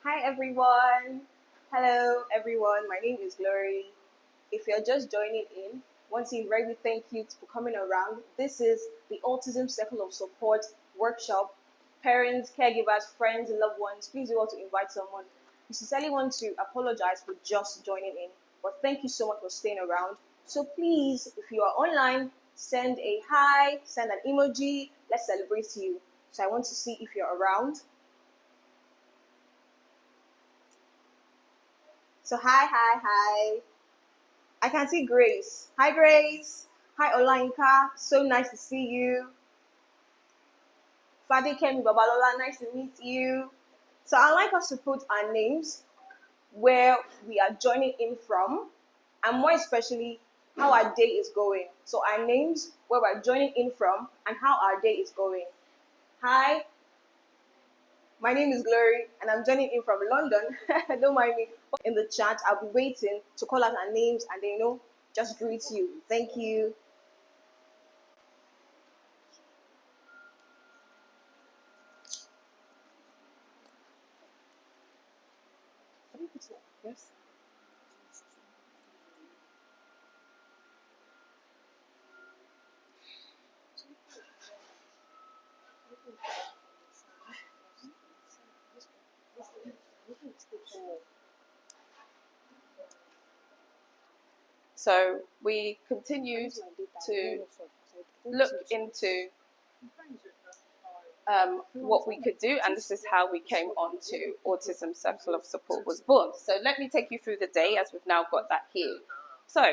Hi everyone. Hello everyone. My name is Glory. If you're just joining in, want to very thank you for coming around. This is the Autism Circle of Support workshop. Parents, caregivers, friends, and loved ones, please do want to invite someone. We sincerely want to apologize for just joining in, but thank you so much for staying around. So please, if you are online, send a hi, send an emoji. Let's celebrate you. So I want to see if you're around. So hi. I can see Grace. Hi Grace. Hi Olayinka. So nice to see you. Fadikemi Babalola, nice to meet you. So I'd like us to put our names where we are joining in from, and more especially how our day is going. So our names where we're joining in from and how our day is going. Hi, my name is Glory, and I'm joining in from London. Don't mind me. In the chat, I'll be waiting to call out our names and then, just greet you. Thank you. Yes. So we continued to look into what we could do, and this is how we came on to Autism Circle of Support was born. So let me take you through the day as we've now got that here. So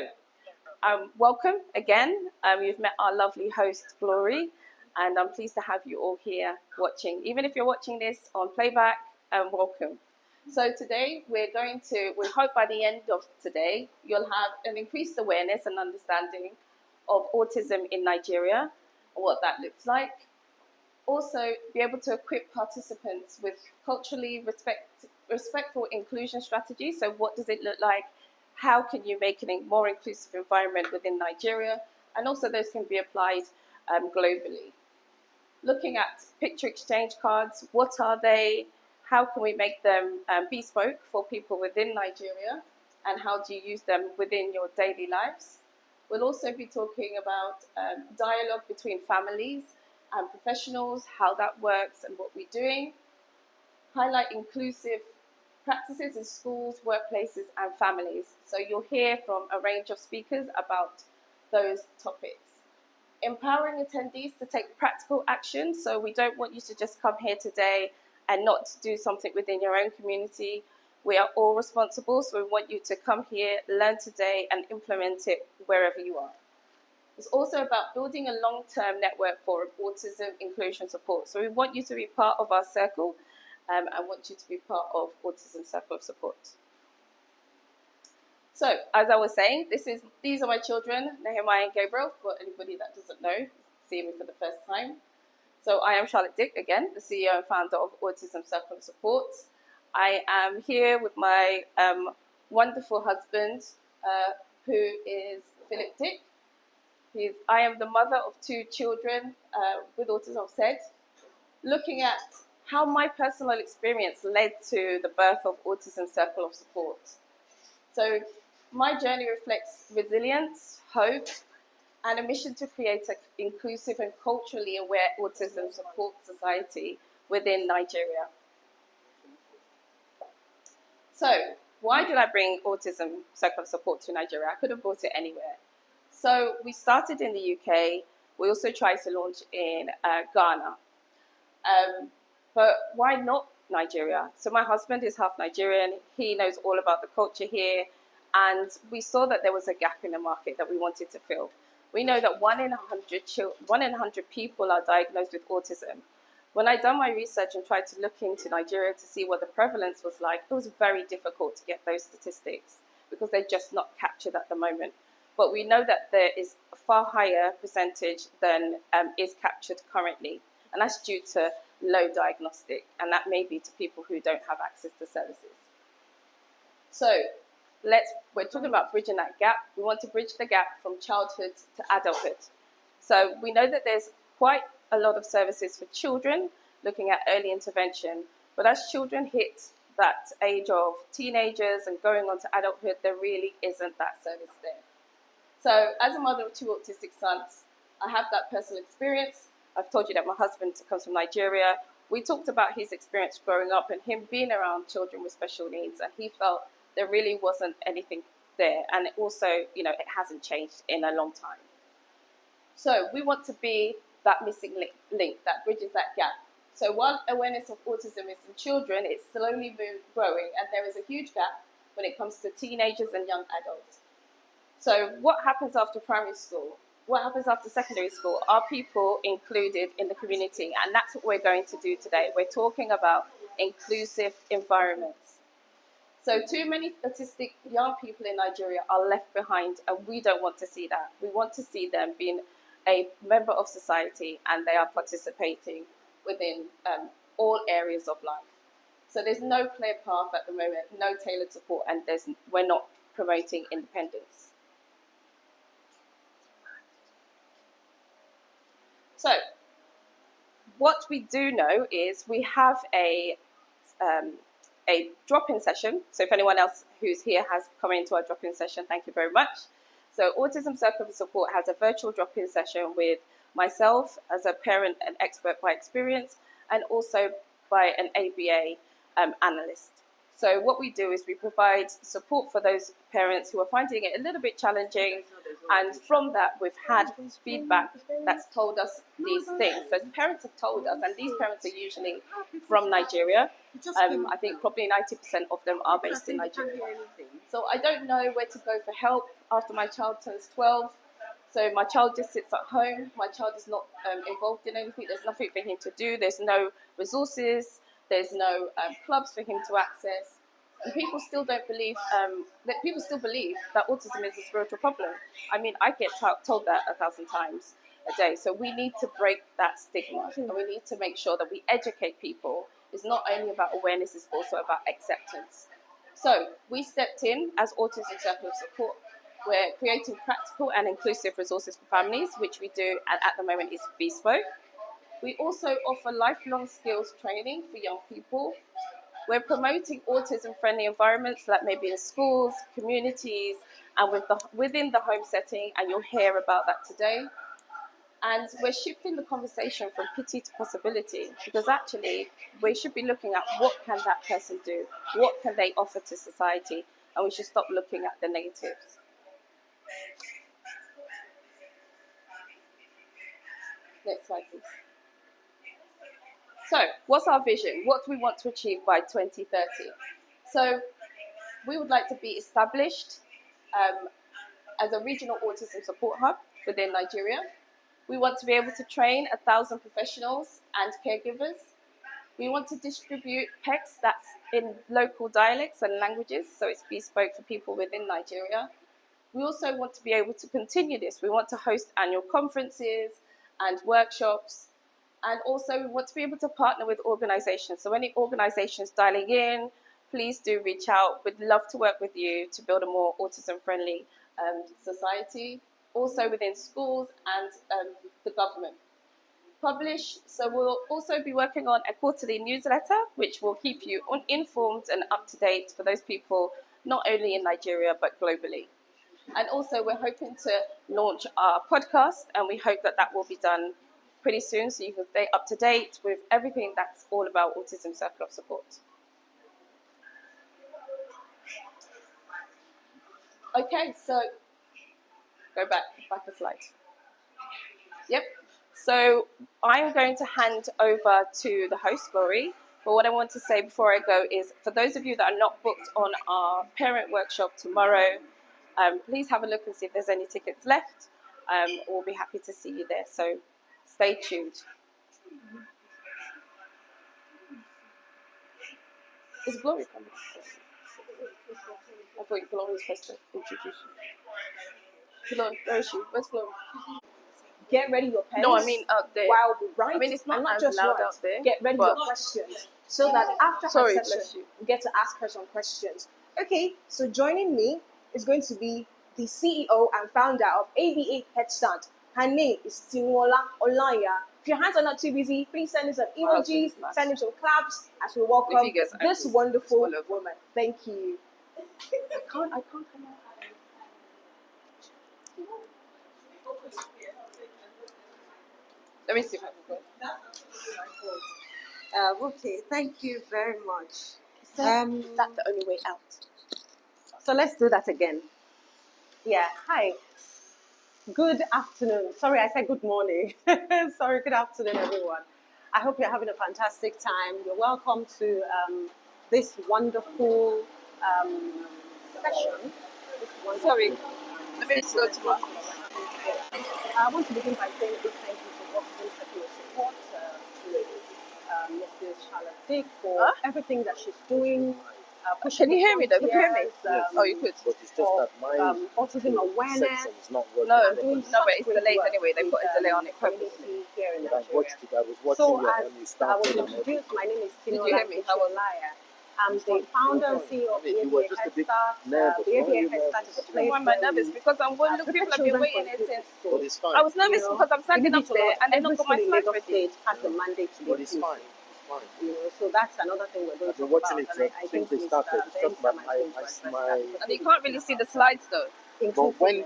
welcome again. You've met our lovely host, Glory, and I'm pleased to have you all here watching. Even if you're watching this on playback, welcome. So today we hope by the end of today, you'll have an increased awareness and understanding of autism in Nigeria and what that looks like. Also, be able to equip participants with culturally respectful inclusion strategies. So what does it look like? How can you make a more inclusive environment within Nigeria? And also those can be applied globally. Looking at picture exchange cards, what are they? How can we make them bespoke for people within Nigeria? And how do you use them within your daily lives? We'll also be talking about dialogue between families and professionals, how that works and what we're doing. Highlight inclusive practices in schools, workplaces, and families. So you'll hear from a range of speakers about those topics. Empowering attendees to take practical action. So we don't want you to just come here today and not do something within your own community. We are all responsible, so we want you to come here, learn today, and implement it wherever you are. It's also about building a long-term network for autism inclusion support. So we want you to be part of our circle and want you to be part of Autism Circle of Support. So, as I was saying, these are my children, Nehemiah and Gabriel, for anybody that doesn't know, seeing me for the first time. So I am Charlotte Dick, again, the CEO and founder of Autism Circle of Support. I am here with my wonderful husband, who is Philip Dick. I am the mother of 2 children with autism, I've said, looking at how my personal experience led to the birth of Autism Circle of Support. So my journey reflects resilience, hope, and a mission to create an inclusive and culturally aware autism support society within Nigeria. So why did I bring Autism Circle of Support to Nigeria? I could have brought it anywhere. So we started in the UK. We also tried to launch in Ghana. But why not Nigeria? So my husband is half Nigerian. He knows all about the culture here. And we saw that there was a gap in the market that we wanted to fill. We know that 1 in 100 people are diagnosed with autism. When I done my research and tried to look into Nigeria to see what the prevalence was like, it was very difficult to get those statistics because they're just not captured at the moment. But we know that there is a far higher percentage than is captured currently. And that's due to low diagnostic, and that may be to people who don't have access to services. So we're talking about bridging that gap. We want to bridge the gap from childhood to adulthood. So we know that there's quite a lot of services for children looking at early intervention, but as children hit that age of teenagers and going on to adulthood, there really isn't that service there. So as a mother of 2 autistic sons, I have that personal experience. I've told you that my husband comes from Nigeria. We talked about his experience growing up and him being around children with special needs, and he felt there really wasn't anything there. And also, you know, it hasn't changed in a long time. So we want to be that missing link that bridges that gap. So while awareness of autism is in children, it's slowly growing, and there is a huge gap when it comes to teenagers and young adults. So what happens after primary school? What happens after secondary school? Are people included in the community? And that's what we're going to do today. We're talking about inclusive environments. So too many autistic young people in Nigeria are left behind, and we don't want to see that. We want to see them being a member of society, and they are participating within all areas of life. So there's no clear path at the moment, no tailored support, and we're not promoting independence. So what we do know is we have a drop-in session. So if anyone else who's here has come into our drop-in session, thank you very much. So Autism Circle of Support has a virtual drop-in session with myself as a parent and expert by experience, and also by an ABA analyst. So what we do is we provide support for those parents who are finding it a little bit challenging, and from that we've had feedback that's told us these things. So parents have told us, and these parents are usually from Nigeria. I think probably 90% of them are based in Nigeria. So I don't know where to go for help after my child turns 12. So my child just sits at home. My child is not involved in anything. There's nothing for him to do. There's no resources. There's no clubs for him to access. And people still don't believe people still believe that autism is a spiritual problem. I mean, I get told that 1,000 times a day. So we need to break that stigma, and we need to make sure that we educate people. It's not only about awareness, it's also about acceptance. So we stepped in as Autism Circle of Support. We're creating practical and inclusive resources for families, which we do, and at the moment is bespoke. We also offer lifelong skills training for young people. We're promoting autism-friendly environments that may be in schools, communities, and within the home setting, and you'll hear about that today. And we're shifting the conversation from pity to possibility, because actually we should be looking at what can that person do, what can they offer to society, and we should stop looking at the negatives. Next slide, please. So, what's our vision? What do we want to achieve by 2030? So, we would like to be established as a regional autism support hub within Nigeria. We want to be able to train 1,000 professionals and caregivers. We want to distribute PECS that's in local dialects and languages, so it's bespoke for people within Nigeria. We also want to be able to continue this. We want to host annual conferences and workshops. And also we want to be able to partner with organizations. So any organizations dialing in, please do reach out. We'd love to work with you to build a more autism-friendly society. Also within schools and the government. So we'll also be working on a quarterly newsletter, which will keep you informed and up to date for those people, not only in Nigeria, but globally. And also we're hoping to launch our podcast, and we hope that that will be done pretty soon, so you can stay up to date with everything that's all about Autism Circle of Support. Okay, so go back a slide. Yep. So I'm going to hand over to the host, Glory. But what I want to say before I go is, for those of you that are not booked on our parent workshop tomorrow, please have a look and see if there's any tickets left. We'll be happy to see you there. So stay tuned. Is Glory coming? I thought Glory was supposed to introduce you. Glory, where is she? Where's Glory? Get ready your pens. No, I mean out there. While we write, I mean, it's not and not as just loud write. out there. Get ready your questions, so that after Sorry, her session, we get to ask her some questions. Okay, so joining me is going to be the CEO and founder of ABA Head Start. Her name is Timola Olaya. If your hands are not too busy, please send us some My husband emojis, is nice. send him some claps as we welcome figures this and wonderful full of- woman. Thank you. I can't come out. Let me see if I can go. Okay, thank you very much. Is that the only way out? So let's do that again. Yeah, hi. Good afternoon. Sorry, I said good morning. Sorry, good afternoon, everyone. I hope you're having a fantastic time. You're welcome to this wonderful session. Sorry, let me go to my. I want to begin by saying a big thank you to Autism Circle of Support, to Mrs. Charlotte Dick for everything that she's doing. Can you hear me though? Can you hear me? Yes. Oh, you could. But it's just that my autism awareness. section is not working. No, doing no, but it's such delayed great anyway. They work put a with, delay on it purposely. community here in I Nigeria. was watching So you as when you I started. was introduced, my name is Did you Tinola hear me? How was it? Kisholaya. I'm the founder and CEO of I mean, you were Behavior just a Head bit Start. nervous. Behavior Why are you Head Start is a nervous? place Why am I where nervous? we Because I'm going. Look, prepare people have been children waiting for here since. inclusive But schools. it's fine. I was nervous because I'm standing Even up a lot and they've every not got my school in slides Lagos ready. State has the mandate to be But it's fine. It's fine. So that's another thing we're going I've to been talk watching about. it And I since they think started. Mr. It's just that my And you can't really see the slides though. But when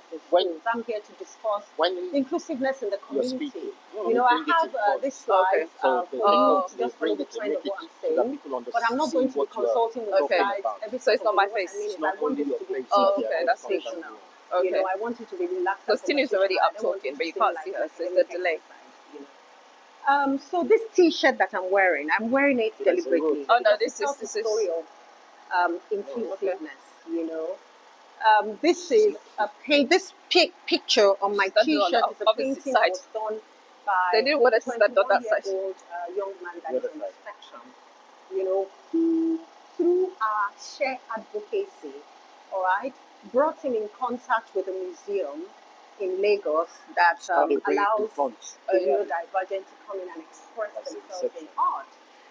I'm here to discuss when inclusiveness in the you're community. speaking, You know, I bring it have in front. this slide So for the you people to just follow bring the it and trend make of it what I'm so that saying. people But I'm not understand going to be what you're consulting with Okay. the slides about. every So it's step not of my the way. face. What I mean It's is not I want only this your to be face. Oh, easy okay, and that's good. conversational. Okay. You know, I want it to be relaxed. Because and Tinu's already conversational. up I don't want talking, it but to you seem can't like see her, an so it's a academic delay. exercise, you know. So this T-shirt that I'm wearing it deliberately. Oh no, because this it tells is the story of inclusiveness. You know, this She's is a paint. This picture on my standing on the T-shirt is a opposite painting side. that was done by They didn't want us to stand on that side. 21-year-old young man that The is other on side. the spectrum. You know, who through our shared advocacy, all right, brought him in contact with a museum in Lagos that allows the neurodivergent to come in and express themselves in art.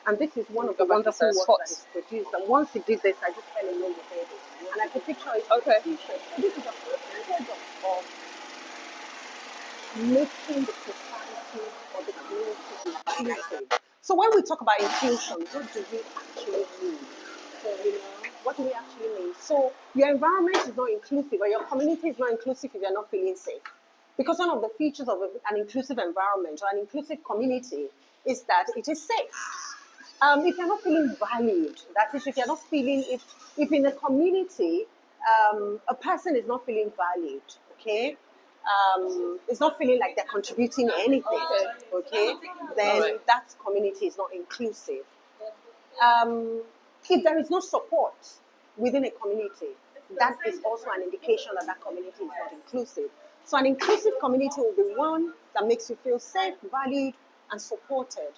And this is one of the wonderful works that is produced. And once he did this, I just fell in love with it. And I could picture it on Okay. a T-shirt. So this is a project of making the society or the community inclusive. So when we talk about inclusion, what do we actually mean? So, you know, what do we actually mean? So your environment is not inclusive or your community is not inclusive if you're not feeling safe. Because one of the features of an inclusive environment or an inclusive community is that it is safe. If you're not feeling valued, that is, if you're not feeling, if in a community, a person is not feeling valued, okay, is not feeling like they're contributing anything, okay, then that community is not inclusive. If there is no support within a community, that is also an indication that that community is not inclusive. So an inclusive community will be one that makes you feel safe, valued, and supported.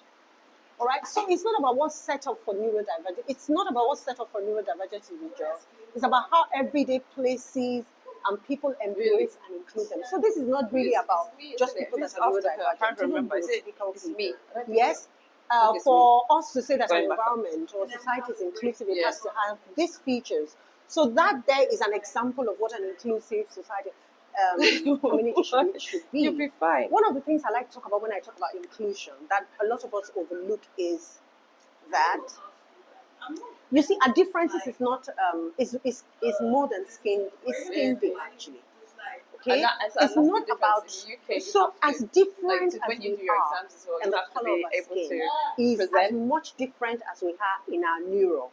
All right, so it's not about what's set up for neurodivergent. It's not about what's set up for neurodivergent individuals. It's about how everyday places and people embrace and include them. So this is not really about just people that are neurodivergent. I can't remember. It's me. Yes. it's For us to say that an Going back up. environment or society is inclusive, it has to have these features. So that there is an example of what an inclusive society community should be. You'll be fine. One of the things I like to talk about when I talk about inclusion that a lot of us overlook is that you see, our differences is not is more than skin. It's skin deep actually. Okay, it's not about so as different as when you we do your are, exams as well, and you the have to color be of our able skin to is as present. much different as we have in our neuro.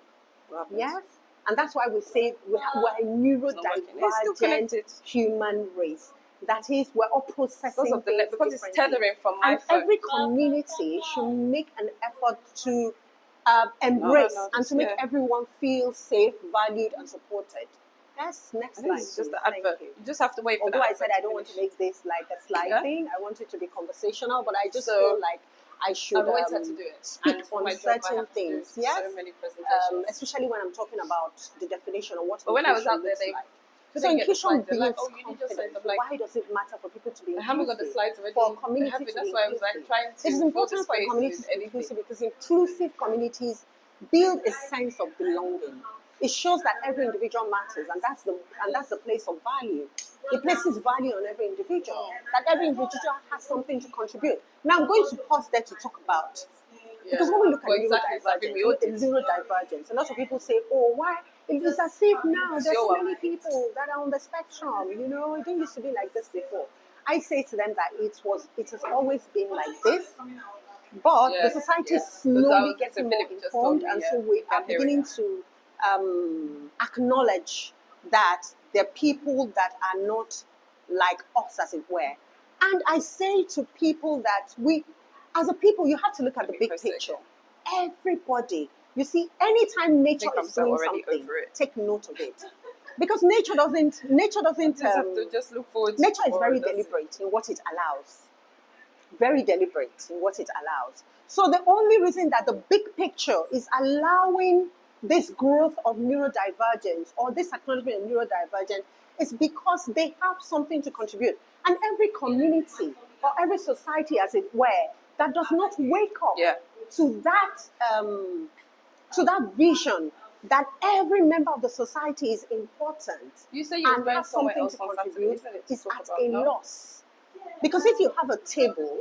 Yes, and that's why we say we're a neurodivergent human race. That is, we're all processing things because it's differently. tethering from my And phone. every community should make an effort to embrace and to make everyone feel safe, valued, and supported. Yes, next slide. It's just please. the advert. Thank you. You just have to wait for Although the I said I don't want to make this like a slide thing, I want it to be conversational, but I just feel like I should I've always had to do it. speak And for on my job, I certain have to do things. Yes, so many presentations. especially when I'm talking about the definition of what But when I was inclusion out there, looks they like. couldn't So get the inclusion slides. They're builds like, oh, you need your slides. confidence. I'm like, Why does it matter for people to be I haven't got the inclusive? slides already. For a community to be That's why I was like inclusive. trying to. It is important for communities to be inclusive because inclusive communities build a sense of belonging. It shows that every individual matters, and that's the place of value. It places value on every individual, that every individual has something to contribute. Now, I'm going to pause there to talk about, because when we look at neurodivergence, a lot of people say, oh, why? It is as if now there's so many people that are on the spectrum, it didn't used to be like this before. I say to them that it has always been like this, but the society is slowly getting more informed, and so we are beginning to acknowledge that there are people that are not like us, as it were. And I say to people that as a people, you have to look at the big picture. Everybody, you see, anytime nature is doing something, take note of it. Because nature doesn't have to just look forward to nature is very deliberate in what it allows. Very deliberate in what it allows. So the only reason that the big picture is allowing this growth of neurodivergence or this acknowledgement of neurodivergence is because they have something to contribute. And every community or every society, as it were, that does not wake up to that vision that every member of the society is important, you say you and has something to contribute, is at a loss. Because if you have a table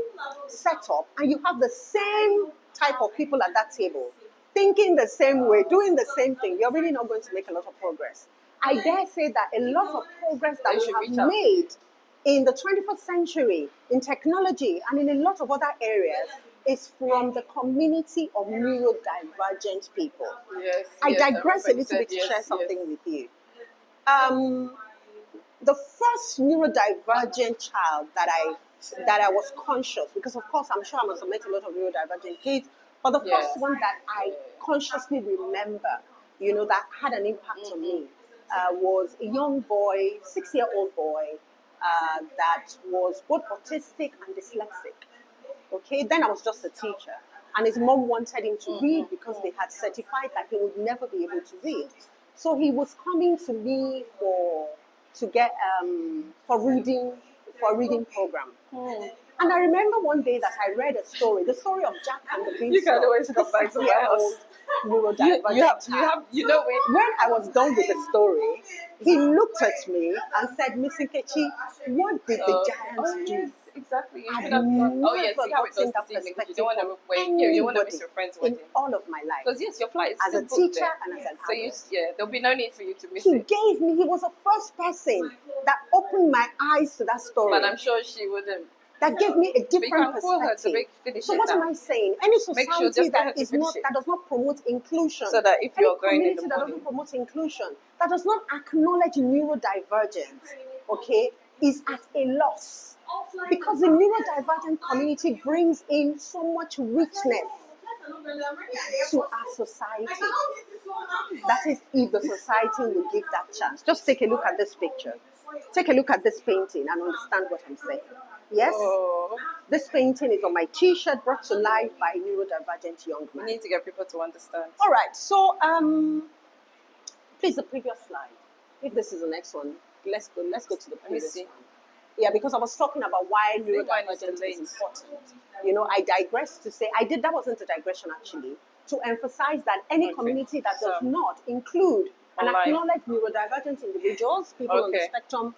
set up and you have the same type of people at that table, thinking the same way, doing the same thing, you're really not going to make a lot of progress. I dare say that a lot of progress that we have made in the 21st century, in technology, and in a lot of other areas, is from the community of neurodivergent people. I digress a little bit to share something with you. The first neurodivergent child that I was conscious, because of course I'm sure I must have met a lot of neurodivergent kids, but the first one that I consciously remember, that had an impact on me, was a young boy, 6-year-old boy, that was both autistic and dyslexic. Okay, then I was just a teacher, and his mom wanted him to read because they had certified that he would never be able to read. So he was coming to me for reading program. And I remember one day that I read a story, the story of Jack and the Beanstalk. You can always come back to my house. When I was done with the story, he looked at me and said, Miss Nkechi, what did the giants do? Exactly. You I've see how it does that this evening, perspective you don't want to miss your friends in all of my life. Because yes, your flight is as a teacher and as an adult. So there'll be no need for you to miss it. He was the first person that opened my eyes to that story. But I'm sure she wouldn't. That gave me a different perspective. So what am I saying? Any society that does not promote inclusion, so that if you're going in the community that doesn't promote inclusion, that does not acknowledge neurodivergence, okay, is at a loss. Because the neurodivergent community brings in so much richness to our society. That is, if the society will give that chance. Just take a look at this picture. Take a look at this painting and understand what I'm saying. Yes? This painting is on my t-shirt, brought to life by a neurodivergent young man. We need to get people to understand. All right. So, please, the previous slide. If this is the next one, let's go to the previous one. Yeah, because I was talking about why neurodivergence is important. I digress to say, that wasn't a digression actually, to emphasize that any community that does not include and acknowledge neurodivergent individuals, people on the spectrum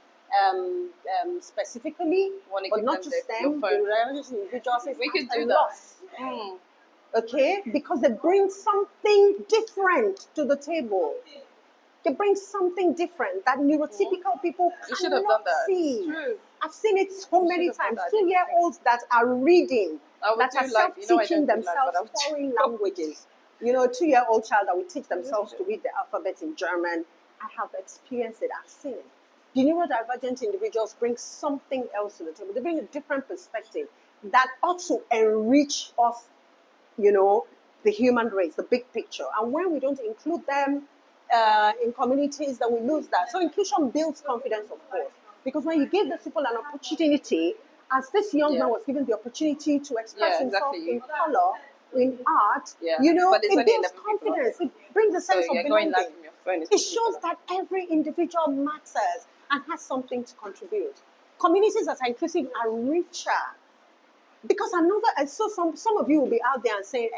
specifically, but not just them, neurodivergent individuals, we could do that. Okay, because they bring something different to the table. They bring something different that neurotypical people cannot see. True. I've seen it so many times. 2-year-olds that are reading, that are self-teaching themselves foreign languages. A 2-year-old child that will teach themselves to read the alphabet in German. I have experienced it. I've seen it. The neurodivergent individuals bring something else to the table. They bring a different perspective that ought to enrich us, the human race, the big picture. And when we don't include them in communities, then we lose that. So inclusion builds confidence, of course. Because when you give the people an opportunity, as this young man was given the opportunity to express himself in color, in art, it builds confidence. It brings a sense of belonging. It shows that every individual matters and has something to contribute. Communities that are inclusive are richer. Because some of you will be out there and saying,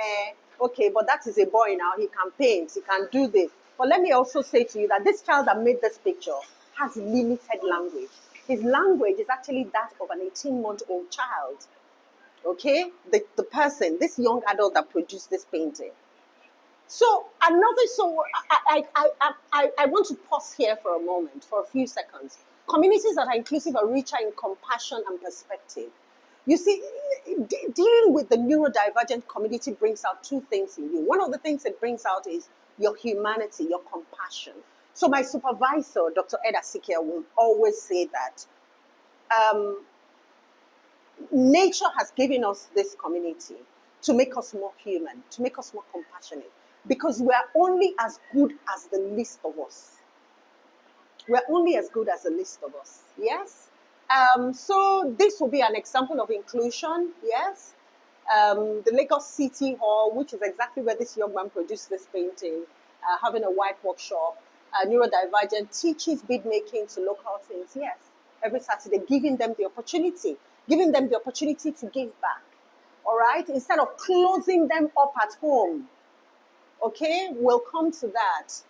okay, but that is a boy now, he can paint, he can do this. But let me also say to you that this child that made this picture has limited language. His language is actually that of an 18-month-old child. Okay, the person, this young adult that produced this painting. So I want to pause here for a moment, for a few seconds. Communities that are inclusive are richer in compassion and perspective. You see, dealing with the neurodivergent community brings out two things in you. One of the things it brings out is your humanity, your compassion. So my supervisor, Dr. Ed Asikia, will always say that nature has given us this community to make us more human, to make us more compassionate, because we are only as good as the least of us. We're only as good as the least of us. Yes? So this will be an example of inclusion. Yes? The Lagos City Hall, which is exactly where this young man produced this painting, having a white workshop. Neurodivergent teaches bead making to local teams. Yes, every Saturday, giving them the opportunity to give back. All right, instead of closing them up at home. Okay, we'll come to that.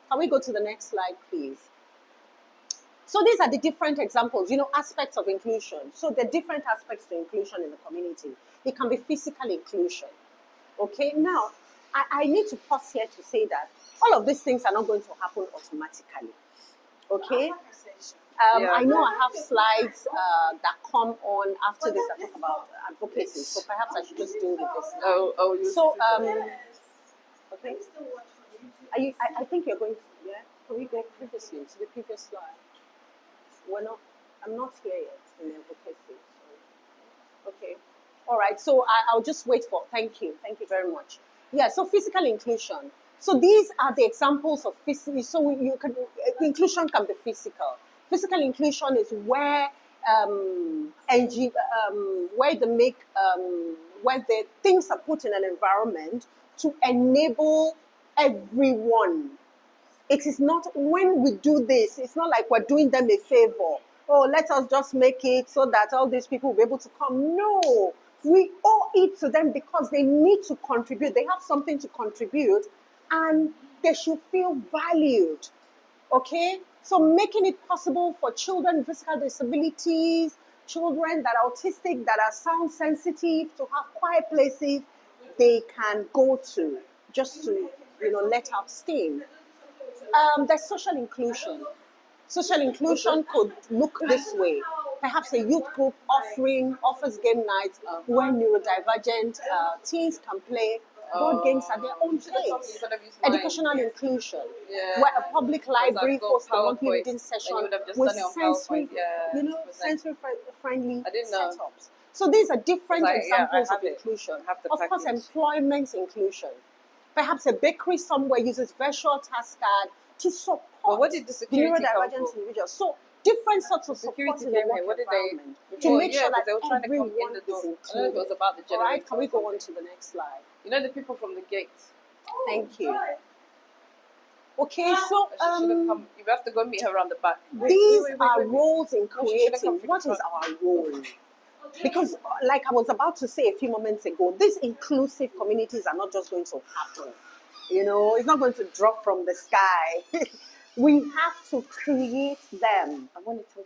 Can we go to the next slide, please? So these are the different examples, aspects of inclusion. So there are different aspects to inclusion in the community. It can be physical inclusion. Okay, now, I need to pause here to say that all of these things are not going to happen automatically. Okay? I know I have slides that come on after this that talk about advocacy, so perhaps I should just deal with this. So, okay. I think you're going, yeah? Can we go previously to the previous slide? I'm not here yet in advocacy. So. Okay. All right. So I'll just wait for, thank you very much. Yeah. So physical inclusion. So these are the examples of physical. So inclusion can be physical. Physical inclusion is where where the things are put in an environment to enable everyone. It is not, when we do this, it's not like we're doing them a favor. Oh, let us just make it so that all these people will be able to come. No, we owe it to them because they need to contribute. They have something to contribute and they should feel valued. Okay? So making it possible for children with physical disabilities, children that are autistic, that are sound sensitive, to have quiet places they can go to just to, let out steam. There's social inclusion. Social inclusion could look this way. Perhaps a youth group offers game nights where neurodivergent teens can play board games at their own pace. Educational inclusion, where a public library hosts a monthly reading session with sensory-friendly setups. So these are different examples of inclusion. Of course, employment inclusion. Perhaps a bakery somewhere uses virtual task card to support neurodivergent individuals. So different sorts of support in the work environment to make sure that everyone is included. It was about the all right, can we go on to the next slide? The people from the gate. Thank you. Okay, so you have to go meet her around the back. These are roles in creating. What is our role? Because, like I was about to say a few moments ago, these inclusive communities are not just going to happen. It's not going to drop from the sky. We have to create them.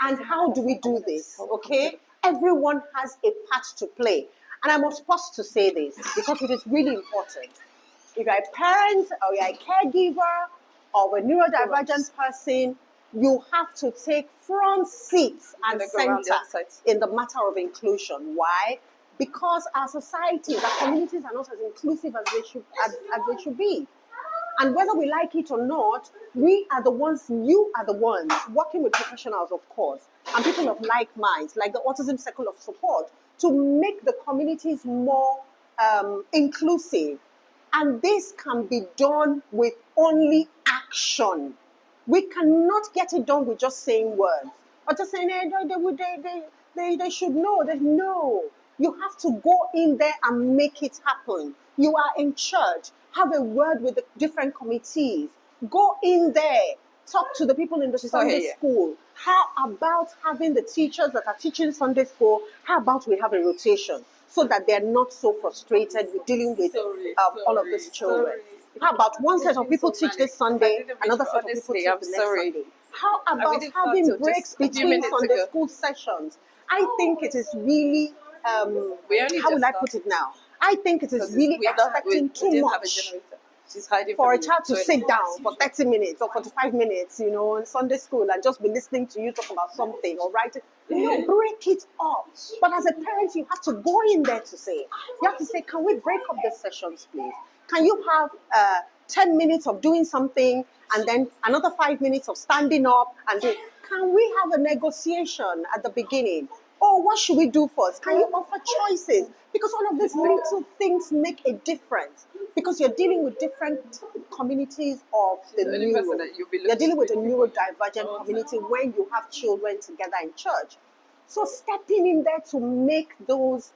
And how do we do this? Okay? Everyone has a part to play. And I must pause to say this because it is really important. If you're a parent or you're a caregiver or a neurodivergent person, you have to take front seats and center in the matter of inclusion. Why? Because our societies, our communities are not as inclusive as they should be. And whether we like it or not, you are the ones working with professionals, of course, and people of like minds, like the Autism Circle of Support, to make the communities more inclusive. And this can be done with only action. We cannot get it done with just saying words. Or just saying, they should know. No. You have to go in there and make it happen. You are in church. Have a word with the different committees. Go in there. Talk to the people in the Sunday school. How about having the teachers that are teaching Sunday school? How about we have a rotation so that they're not so frustrated with dealing with all of these children? How about one set of people teach this Sunday, another set of people teach the next Sunday? How And we about didn't start having till breaks just a few between minutes Sunday ago. school sessions? I think it is really, We only how just will I put it now? I think it is because really we expecting too didn't have a much generator. She's hiding for from a the child to toilet. sit down for 30 minutes or 45 minutes, you know, in Sunday school and just be listening to you talk about something or write it. No, break it up. But as a parent, you have to go in there to say, you have to say, can we break up the sessions, please? Can you have 10 minutes of doing something and then another 5 minutes of standing up and doing? Can we have a negotiation at the beginning? Or what should we do first? Can you offer choices? Because all of these little things make a difference. Because you're dealing with different communities of the The only person neuro. that you'll be You're dealing with a looking neurodivergent community when you have children together in church. So stepping in there to make those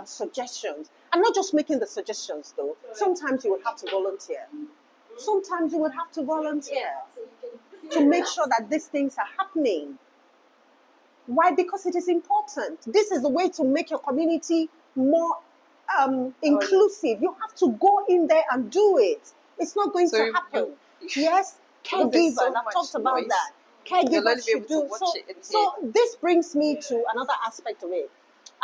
suggestions, and not just making the suggestions though. Sometimes you will have to volunteer. Sometimes you will have to volunteer to make sure that these things are happening. Why? Because it is important. This is the way to make your community more inclusive. You have to go in there and do it. It's not going to happen. Yes, Because there's caregivers. so I've much talked about noise. that. You'll only Caregivers be able should to do watch so. it in So this brings me to another aspect of it.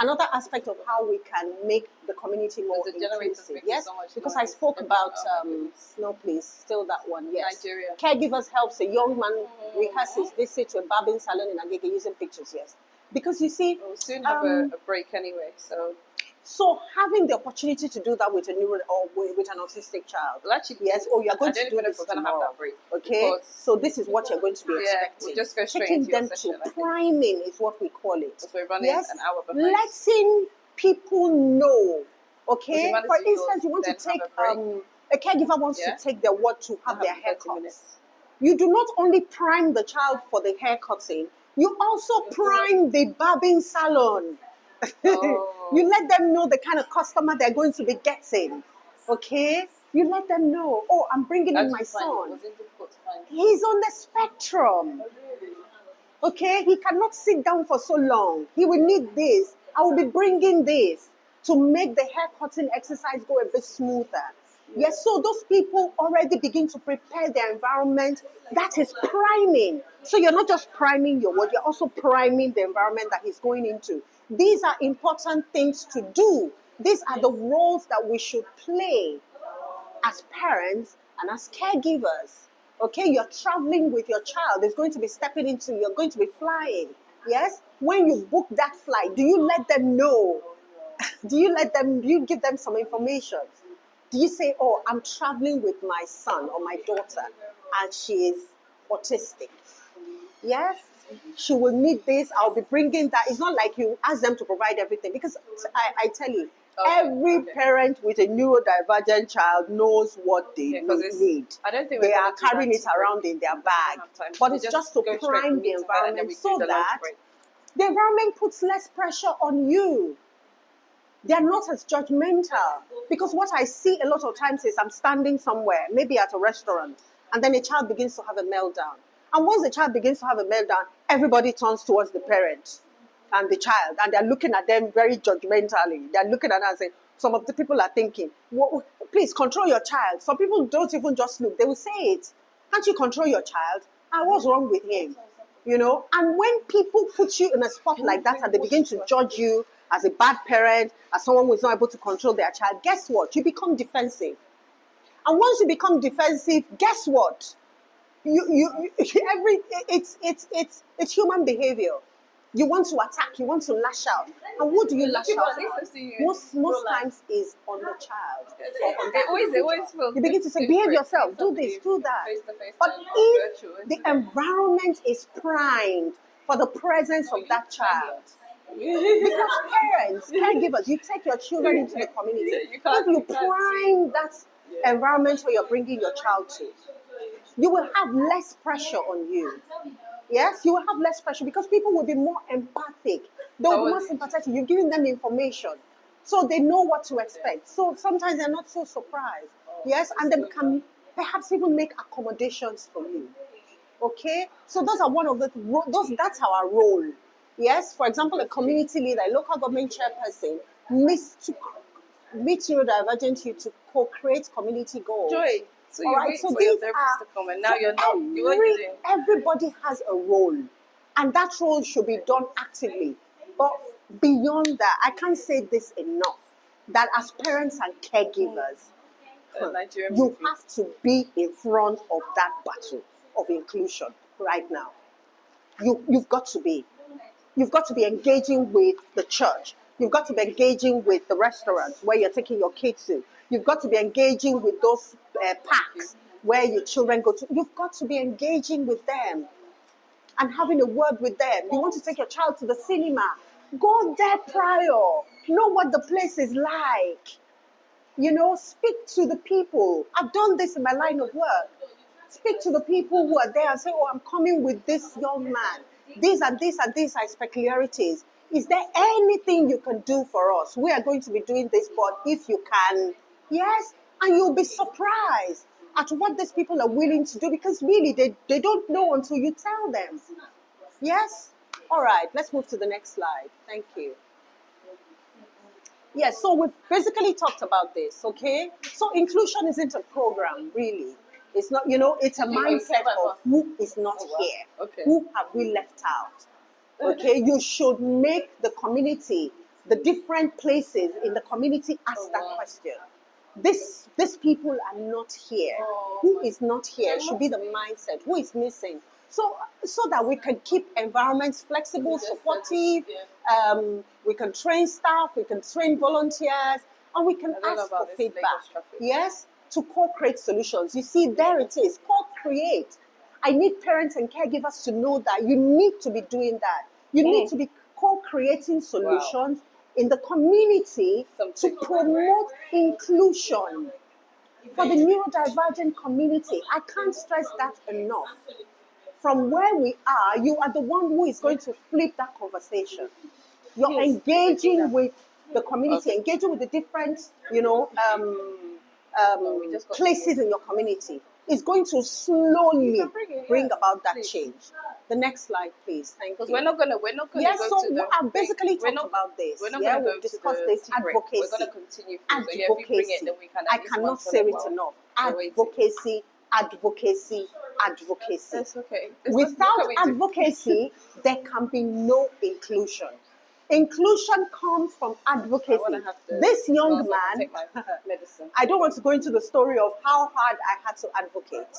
Another aspect of how we can make the community more Because the generators inclusive. make Yes, so much because noise. I spoke about Oh my goodness. no, please, still that one. Yes, Nigeria. caregivers helps a young man rehearse his visit to a barbing salon in Agege using pictures. Yes, because you see, We'll soon have a break anyway, so having the opportunity to do that with a neuro or with an autistic child. well, actually, Yes, oh, you're going I don't to do even know if this we're going to have tomorrow. that break. Okay, because- so this is what you're going to be Yeah, expecting. we'll just go straight Taking into your them session, I to think. priming is what we call it. Because we're running Yes, an hour behind. letting people know. Okay, Because for you instance, you want to then take have a break. a caregiver wants Yeah. to take their ward to have We'll their have hair 30 cut. minutes. You do not only prime the child for the hair cutting, you also prime the barbing salon. Oh. You let them know the kind of customer they're going to be getting. Okay? You let them know, oh, I'm bringing in my son. Was it difficult to find? He's on the spectrum. Okay? He cannot sit down for so long. He will need this. I will be bringing this to make the hair cutting exercise go a bit smoother. Yes, so those people already begin to prepare their environment. That is priming. So you're not just priming your word, you're also priming the environment that he's going into. These are important things to do. These are the roles that we should play as parents and as caregivers. Okay, you're traveling with your child. It's going to be stepping into, you're going to be flying. Yes? When you book that flight, do you let them know? Do you give them some information? Do you say, oh, I'm traveling with my son or my daughter and she is autistic? Yes, she will need this. I'll be bringing that. It's not like you ask them to provide everything because I tell you, every parent with a neurodivergent child knows what they need. I don't think They we're are gonna do carrying that it around in their bag. But it's just to go straight prime from the meeting that and then environment we do so the lunch that break. the environment puts less pressure on you. They are not as judgmental. Because what I see a lot of times is I'm standing somewhere, maybe at a restaurant, and then a child begins to have a meltdown. And once the child begins to have a meltdown, everybody turns towards the parent and the child, and they're looking at them very judgmentally. They're looking at us and saying, some of the people are thinking, well, please control your child. Some people don't even just look, they will say it. Can't you control your child? And what's wrong with him? You know, and when people put you in a spot like that and they begin to judge you as a bad parent, as someone who is not able to control their child, guess what? You become defensive. And once you become defensive, guess what? It's human behavior. You want to attack, you want to lash out. And what do you lash out on? Most times is on the child. It always feels You begin to say, behave yourself, do this, do that. But if the environment is primed for the presence of that child, because parents, caregivers, you take your children into the community. If you prime that environment where you're bringing your child to, you will have less pressure on you. Yes, you will have less pressure because people will be more empathic. They'll be more sympathetic. You're giving them information, so they know what to expect. So sometimes they're not so surprised. Yes, and they can perhaps even make accommodations for you. Okay, so those are one of the that's our role. Yes, for example, a community leader, a local government chairperson, meets neurodivergent youth to co-create community goals. Joy, So All you right, wait so for your these therapist are to come, and now so you're not. You what you doing? everybody has a role, and that role should be done actively. But beyond that, I can't say this enough, that as parents and caregivers, Nigerian you movie. have to be in front of that battle of inclusion right now. You've got to be. You've got to be engaging with the church. You've got to be engaging with the restaurants where you're taking your kids to. You've got to be engaging with those parks where your children go to. You've got to be engaging with them and having a word with them. You want to take your child to the cinema, go there prior. Know what the place is like. You know, speak to the people. I've done this in my line of work. Speak to the people who are there and say, oh, I'm coming with this young man. These and this and these are his peculiarities. Is there anything you can do for us? We are going to be doing this, but if you can, yes, and you'll be surprised at what these people are willing to do, because really they don't know until you tell them. Yes? All right, let's move to the next slide. Thank you. Yes, so we've basically talked about this, okay? So inclusion isn't a program, really. It's not, it's a mindset of who is not here. Okay. Who have we left out? Okay, you should make the community, the different places in the community ask that question. These people are not here. Who is not here should be the mindset. Who is missing? So that we can keep environments flexible, supportive. We can train staff, we can train volunteers, and we can ask for feedback. Yes, to co-create solutions. You see, there it is. Co-create. I need parents and caregivers to know that you need to be doing that. You need to be co-creating solutions in the community to promote inclusion for the neurodivergent community. I can't stress that enough. From where we are, you are the one who is going to flip that conversation. You're engaging with the community, engaging with the different, places in your community. It's going to slowly bring about that change. The next slide, please. Thank you. Because we're not gonna yes, go so to the I've basically talked about this. We're not Yeah, gonna go we've to discussed the this tea break. advocacy. We're gonna continue through. So Advocacy. yeah, if you bring it, then we can. I cannot say it enough. Advocacy, advocacy, advocacy. That's okay. Without advocacy, there can be no inclusion. Inclusion comes from advocacy. This young man, I don't want to go into the story of how hard I had to advocate,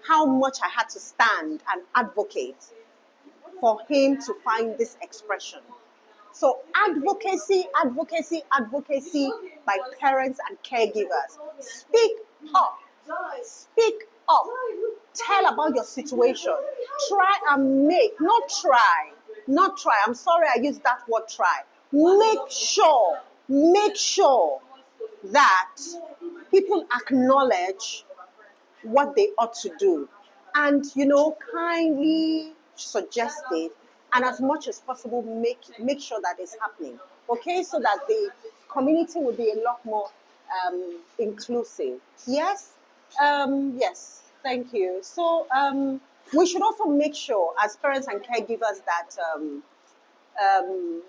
how much I had to stand and advocate for him to find this expression. So advocacy, advocacy, advocacy by parents and caregivers. Speak up. Speak up. Tell about your situation. Try and make, not try. I'm sorry I used that word try. Make sure that people acknowledge what they ought to do. And, kindly suggest it. And as much as possible, make sure that it's happening. Okay, so that the community will be a lot more inclusive. Yes? Yes, thank you. So we should also make sure as parents and caregivers that don't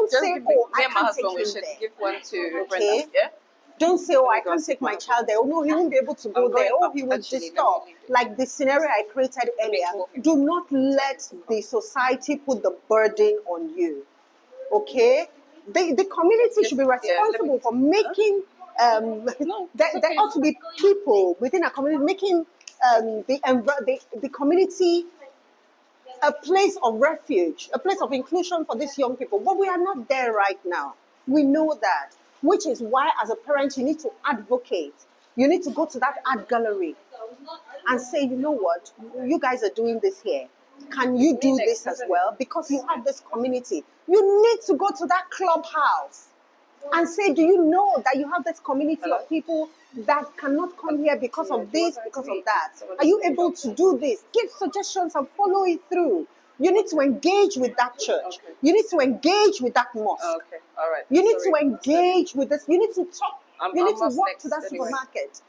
say, oh, I can't take him there. Give one to Okay. Brenda. Yeah. Don't say, oh, I can't take my child there. Oh, no, he won't be able to go there. Oh, he will disturb. Like the scenario I created earlier. Do not let the society put the burden on you. Okay? The community should be responsible for making, there ought to be people within a community making the community a place of refuge, a place of inclusion for these young people. But we are not there right now. We know that, which is why as a parent you need to advocate. You need to go to that art gallery and say, you know what, you guys are doing this here. Can you do this as well? Because you have this community. You need to go to that clubhouse and say, do you know that you have this community of people that cannot come here because of this, because of that? Are you able to do this? Give suggestions and follow it through. You need to engage with that church. You need to engage with that mosque. Okay, all right. You need to engage with this. You need to talk. You need to walk to that supermarket.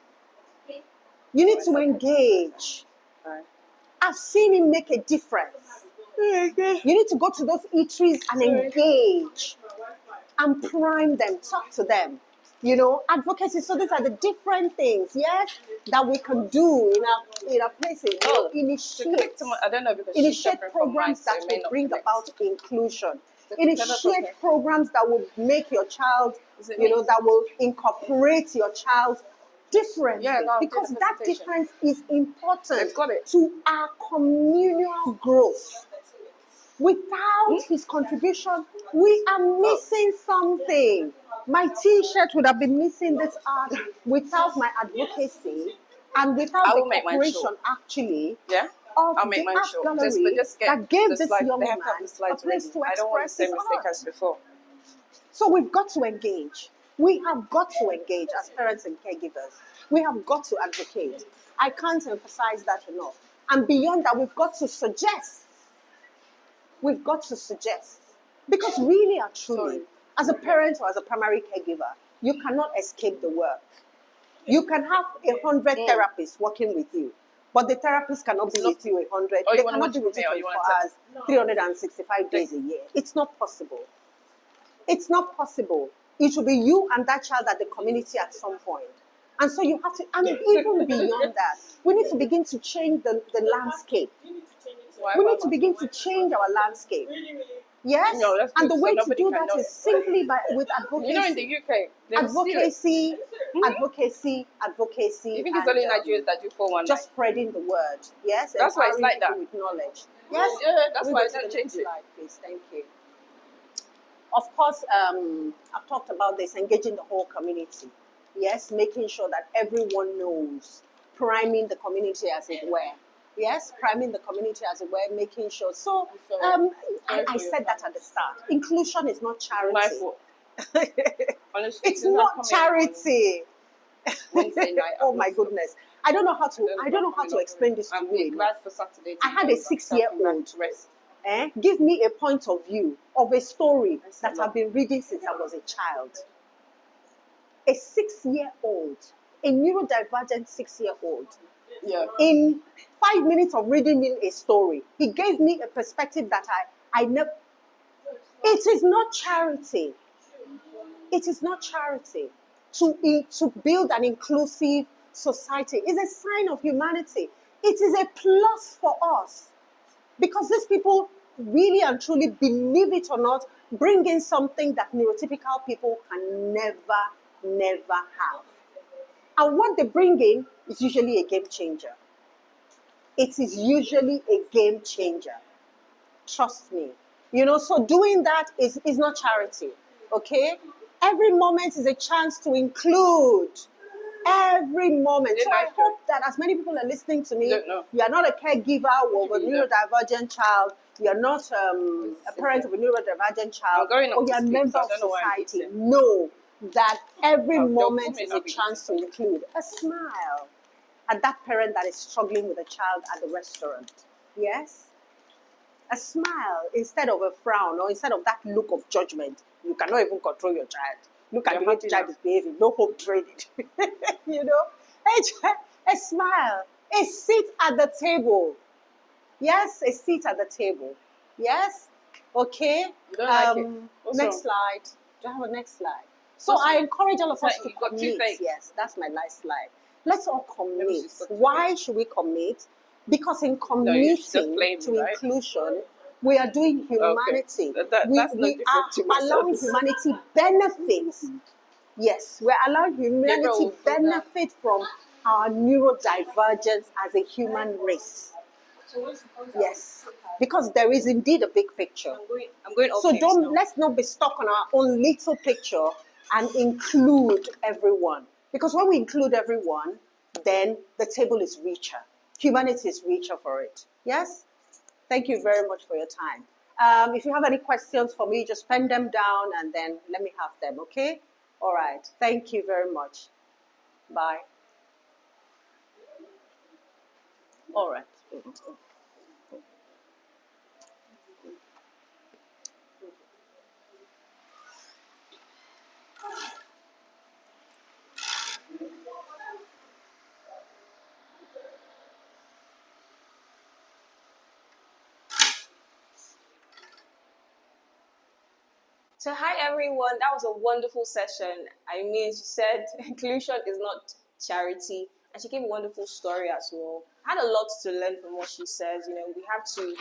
You need to engage. I've seen him make a difference. You need to go to those eateries and engage and prime them, talk to them. You know, advocacy. So these are the different things, yes, that we can do in our places. Oh, Initiate, I don't know because she's initiate separate from mine, programs so that it may will not bring connect. about inclusion. Okay. Initiate programs that will make your child, Is it you me? know, that will incorporate your child's differences, Yeah, no, I'm doing because the that presentation. difference is important They've got it. to our communal growth. Without his contribution, we are missing something. My T-shirt would have been missing this art without my advocacy and without I the will make mine cooperation, short. actually, Yeah, of I'll make the mine art short. gallery Just get that gave the this slides. young They man have to have the a slides place ready. to I don't want the express same his mistake art. as before. So we've got to engage. We have got to engage as parents and caregivers. We have got to advocate. I can't emphasize that enough. And beyond that, we've got to suggest. We've got to suggest. Because really and truly, as a parent or as a primary caregiver, you cannot escape the work. You can have 100 therapists working with you, but the therapist cannot be with you 100. Oh, you They wanna cannot watch be with me you or you 24 wanna hours, 365 days a year. It's not possible. It's not possible. It should be you and that child at the community at some point. And so you have to, and even beyond that, we need to begin to change the landscape. We need to begin to change our landscape. Yes? No, that's And good, the so way to nobody do can that know. is simply with advocacy. You know, in the UK, they will steal it. Advocacy. You think it's only Nigerians that do 419? Just spreading the word. Yes? That's why it's Empowering like people that. with knowledge. Yes? Yeah, that's Can we why go I to don't the change next it. slide, please? Thank you. Of course, I've talked about this, engaging the whole community. Yes, making sure that everyone knows, priming the community as it were. Yes, priming the community as it were, making sure. So, I said that at the start. Inclusion is not charity. My fault. Honestly, It's not charity. Wednesday night. Oh my goodness. I don't know how to explain this to I'm you. glad for Saturday. I had a 6-year-old. Give me a point of view of a story that I've been reading since I was a child. A 6-year-old, a neurodivergent 6-year-old. Yeah. In 5 minutes of reading me a story, he gave me a perspective that I never. It is not charity. It is not charity to build an inclusive society. It's a sign of humanity. It is a plus for us. Because these people really and truly, believe it or not, bring in something that neurotypical people can never have. And what they bring in is usually a game changer. It is usually a game changer. Trust me. You know, so doing that is not charity. Okay? Every moment is a chance to include. Every moment. So I hope that as many people are listening to me, you are not a caregiver of a neurodivergent child, you are not a parent of a neurodivergent child, or you are a member of society. Know that every moment is a chance to include. A smile at that parent that is struggling with a child at the restaurant. Yes? A smile instead of a frown or instead of that look of judgment. You cannot even control your child. Look at the way the child is behaving. No hope training. You know? A smile. A seat at the table. Yes, a seat at the table. Yes? Okay? Next slide. Do I have a next slide? So I encourage all of us to commit. Yes, that's my last slide. Let's all commit. Why should we commit? Because in committing to inclusion, we are doing humanity. We are allowing humanity benefits. Yes, we're allowing humanity benefit from our neurodivergence as a human race. Yes, because there is indeed a big picture. So let's not be stuck on our own little picture and include everyone. Because when we include everyone, then the table is richer. Humanity is richer for it. Yes? Thank you very much for your time. If you have any questions for me, just pen them down and then let me have them, okay? All right. Thank you very much. Bye. All right. So hi everyone, that was a wonderful session. I mean, she said inclusion is not charity, and she gave a wonderful story as well. I had a lot to learn from what she says. You know, we have to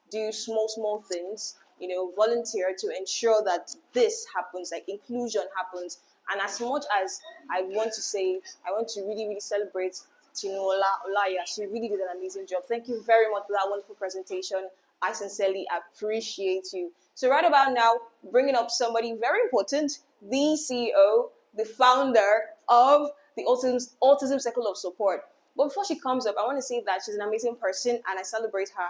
do small things, you know, volunteer to ensure that this happens, like inclusion happens. And as much as I want to say, I want to really celebrate Tinola Olaya. She really did an amazing job. Thank you very much for that wonderful presentation. I sincerely appreciate you. So right about now, bringing up somebody very important, the CEO, the founder of the Autism Circle of Support. But before she comes up, I want to say that she's an amazing person and I celebrate her.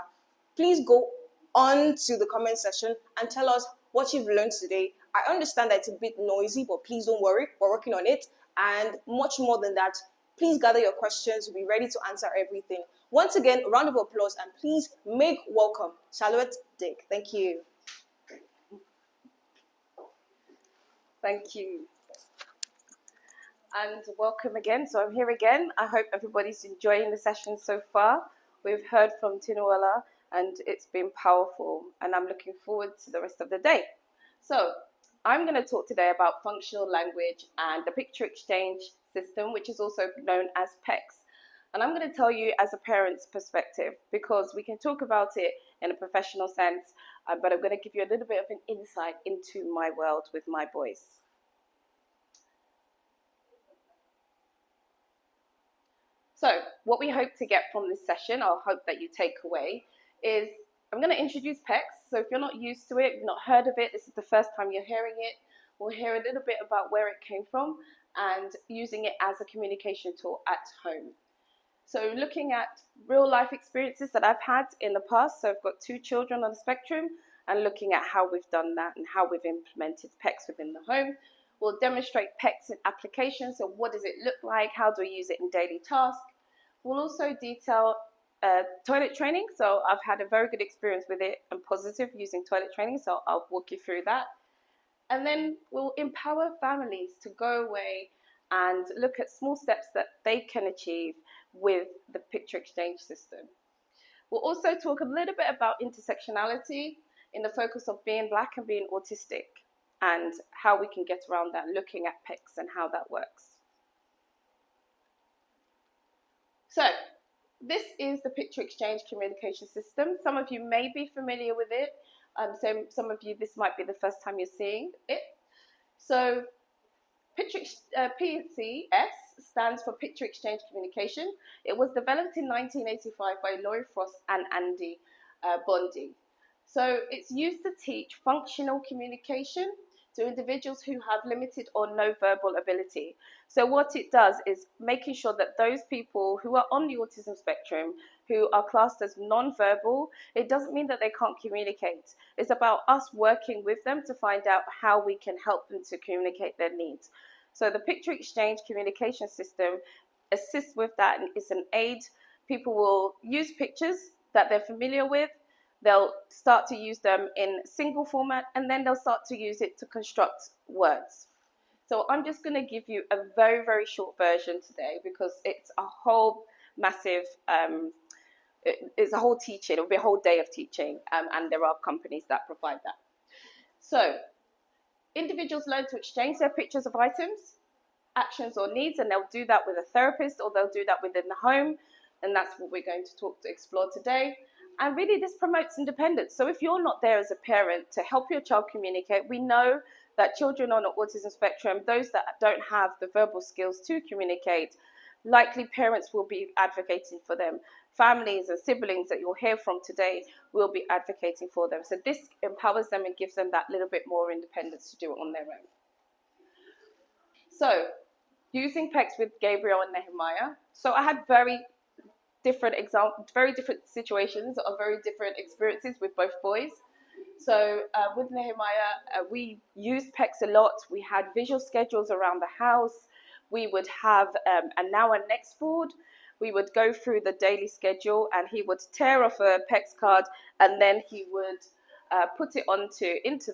Please go on to the comment section and tell us what you've learned today. I understand that it's a bit noisy, but please don't worry, we're working on it. And much more than that, please gather your questions. We'll be ready to answer everything. Once again, a round of applause and please make welcome Charlotte Dick. Thank you. Thank you. And welcome again. So I'm here again. I hope everybody's enjoying the session so far. We've heard from Tinuola and it's been powerful and I'm looking forward to the rest of the day. So I'm going to talk today about functional language and the picture exchange system, which is also known as PECS. And I'm going to tell you as a parent's perspective because we can talk about it in a professional sense, but I'm going to give you a little bit of an insight into my world with my boys. So what we hope to get from this session, I'll hope that you take away, is I'm going to introduce PECS. So if you're not used to it, you've not heard of it, this is the first time you're hearing it, we'll hear a little bit about where it came from and using it as a communication tool at home. So looking at real life experiences that I've had in the past, so I've got 2 children on the spectrum, and looking at how we've done that and how we've implemented PECS within the home. We'll demonstrate PECS in application, so what does it look like, how do we use it in daily tasks. We'll also detail toilet training, so I've had a very good experience with it and positive using toilet training, so I'll walk you through that. And then we'll empower families to go away and look at small steps that they can achieve with the picture exchange system. We'll also talk a little bit about intersectionality in the focus of being Black and being autistic and how we can get around that, looking at PECS and how that works. So this is the picture exchange communication system. Some of you may be familiar with it. So some of you, this might be the first time you're seeing it. So PECS stands for Picture Exchange Communication. It was developed in 1985 by Laurie Frost and Andy Bondi. So it's used to teach functional communication to individuals who have limited or no verbal ability. So what it does is making sure that those people who are on the autism spectrum, who are classed as non-verbal, it doesn't mean that they can't communicate. It's about us working with them to find out how we can help them to communicate their needs. So the picture exchange communication system assists with that, and it's an aid. People will use pictures that they're familiar with. They'll start to use them in single format, and then they'll start to use it to construct words. So I'm just going to give you a very short version today because it's a whole massive, it's a whole teaching. It'll be a whole day of teaching, and there are companies that provide that. So individuals learn to exchange their pictures of items, actions or needs, and they'll do that with a therapist or they'll do that within the home, and that's what we're going to explore today. And really this promotes independence. So if you're not there as a parent to help your child communicate, we know that children on the autism spectrum, those that don't have the verbal skills to communicate, likely parents will be advocating for them. Families and siblings that you'll hear from today will be advocating for them. So this empowers them and gives them that little bit more independence to do it on their own. So using PECS with Gabriel and Nehemiah. So I had very different situations or very different experiences with both boys. So with Nehemiah, we used PECS a lot. We had visual schedules around the house. We would have a now and next board. We would go through the daily schedule and he would tear off a PECS card and then he would put it into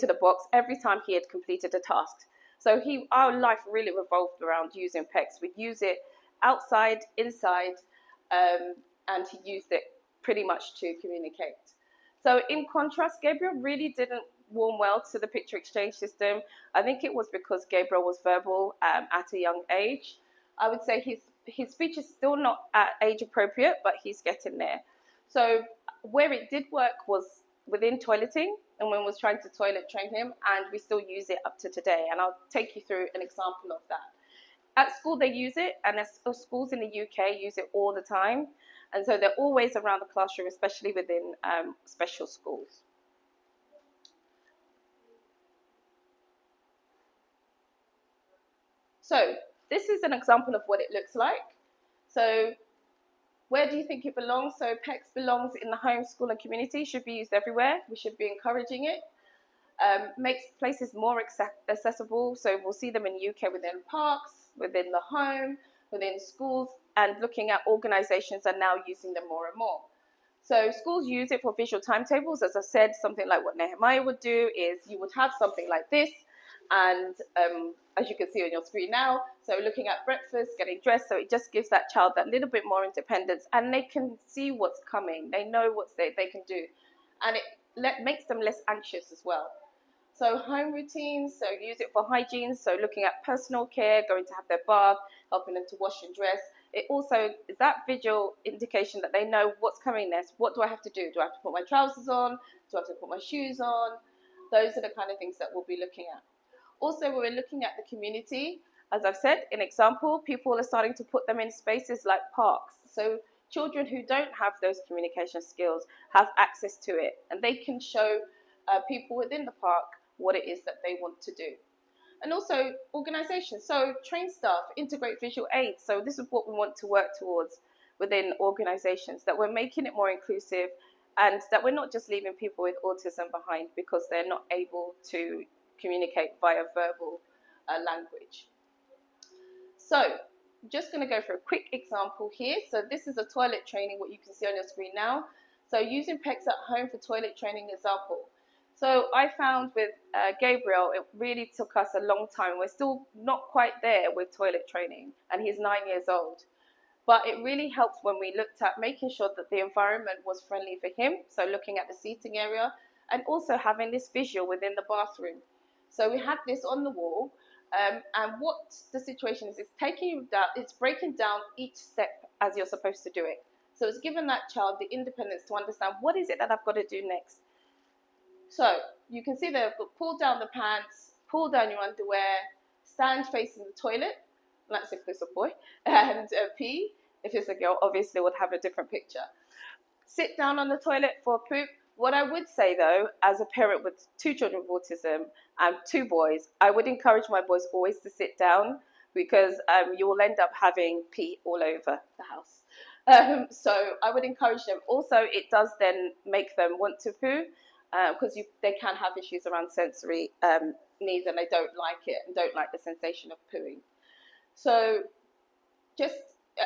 the box every time he had completed a task. So our life really revolved around using PECS. We'd use it outside, inside, and he used it pretty much to communicate. So in contrast, Gabriel really didn't warm well to the picture exchange system. I think it was because Gabriel was verbal at a young age. I would say his speech is still not at age appropriate, but he's getting there. So where it did work was within toileting, and when we was trying to toilet train him, and we still use it up to today. And I'll take you through an example of that. At school, they use it, and schools in the UK use it all the time. And so they're always around the classroom, especially within special schools. So this is an example of what it looks like. So where do you think it belongs? So PECS belongs in the home, school, and community, should be used everywhere. We should be encouraging it. Makes places more accessible. So we'll see them in the UK within parks, within the home, within schools, and looking at organizations are now using them more and more. So schools use it for visual timetables. As I said, something like what Nehemiah would do is you would have something like this, and as you can see on your screen now, so looking at breakfast, getting dressed, so it just gives that child that little bit more independence, and they can see what's coming. They know what they can do, and it makes them less anxious as well. So home routines, so use it for hygiene, so looking at personal care, going to have their bath, helping them to wash and dress. It also is that visual indication that they know what's coming next. What do I have to do? Do I have to put my trousers on? Do I have to put my shoes on? Those are the kind of things that we'll be looking at. Also, we're looking at the community. As I've said, in example, people are starting to put them in spaces like parks. So children who don't have those communication skills have access to it, and they can show people within the park what it is that they want to do. And also organizations, so train staff, integrate visual aids. So this is what we want to work towards within organizations, that we're making it more inclusive, and that we're not just leaving people with autism behind because they're not able to communicate via verbal language. So I'm just going to go for a quick example here. So this is a toilet training, what you can see on your screen now. So using PECS at home for toilet training example. So I found with Gabriel, it really took us a long time. We're still not quite there with toilet training, and he's 9 years old. But it really helped when we looked at making sure that the environment was friendly for him. So looking at the seating area, and also having this visual within the bathroom. So we had this on the wall, and what the situation is, it's taking you down, it's breaking down each step as you're supposed to do it. So it's given that child the independence to understand what is it that I've got to do next. So you can see there, pull down the pants, pull down your underwear, stand facing the toilet, that's if it's a boy, and pee. If it's a girl, obviously would have a different picture. Sit down on the toilet for a poop. What I would say though, as a parent with 2 children with autism and 2 boys, I would encourage my boys always to sit down, because you will end up having pee all over the house. So I would encourage them. Also, it does then make them want to poo, because they can have issues around sensory needs, and they don't like it and don't like the sensation of pooing. So just,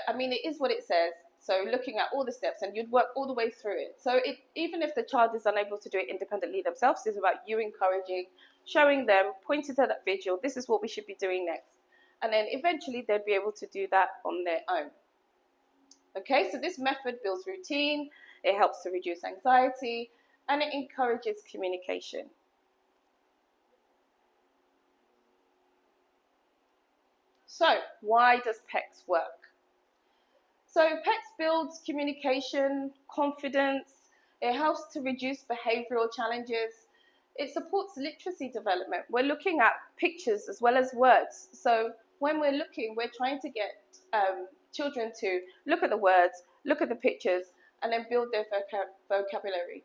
I mean, it is what it says. So looking at all the steps, and you'd work all the way through it. So even if the child is unable to do it independently themselves, it's about you encouraging, showing them, pointing to that visual, this is what we should be doing next. And then eventually they'd be able to do that on their own. Okay, so this method builds routine, it helps to reduce anxiety, and it encourages communication. So why does PECS work? So PECS builds communication, confidence, it helps to reduce behavioral challenges, it supports literacy development. We're looking at pictures as well as words. So when we're looking, we're trying to get children to look at the words, look at the pictures, and then build their vocabulary.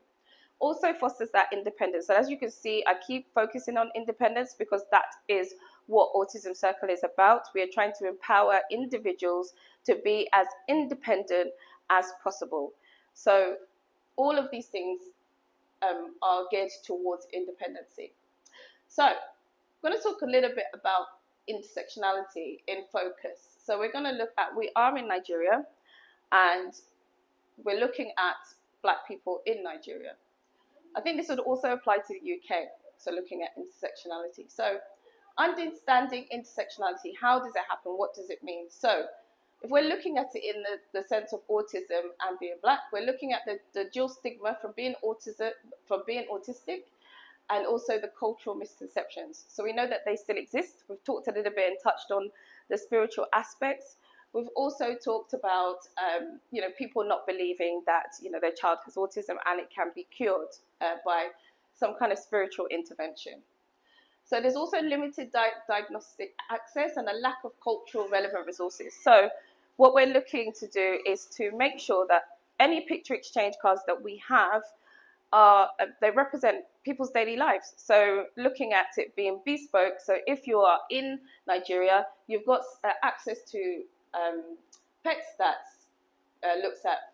Also fosters that independence. So as you can see, I keep focusing on independence because that is what Autism Circle is about. We are trying to empower individuals to be as independent as possible. So all of these things are geared towards independency. So I'm going to talk a little bit about intersectionality in focus. So we're going to look at, we are in Nigeria, and we're looking at Black people in Nigeria. I think this would also apply to the UK, so looking at intersectionality. So understanding intersectionality, how does it happen? What does it mean? So if we're looking at it in the sense of autism and being Black, we're looking at the dual stigma from being autistic and also the cultural misconceptions. So we know that they still exist. We've talked a little bit and touched on the spiritual aspects. We've also talked about, people not believing that, their child has autism and it can be cured by some kind of spiritual intervention. So there's also limited diagnostic access and a lack of cultural relevant resources. So what we're looking to do is to make sure that any picture exchange cards that we have they represent people's daily lives. So looking at it being bespoke. So if you are in Nigeria, you've got access to PECS that looks at,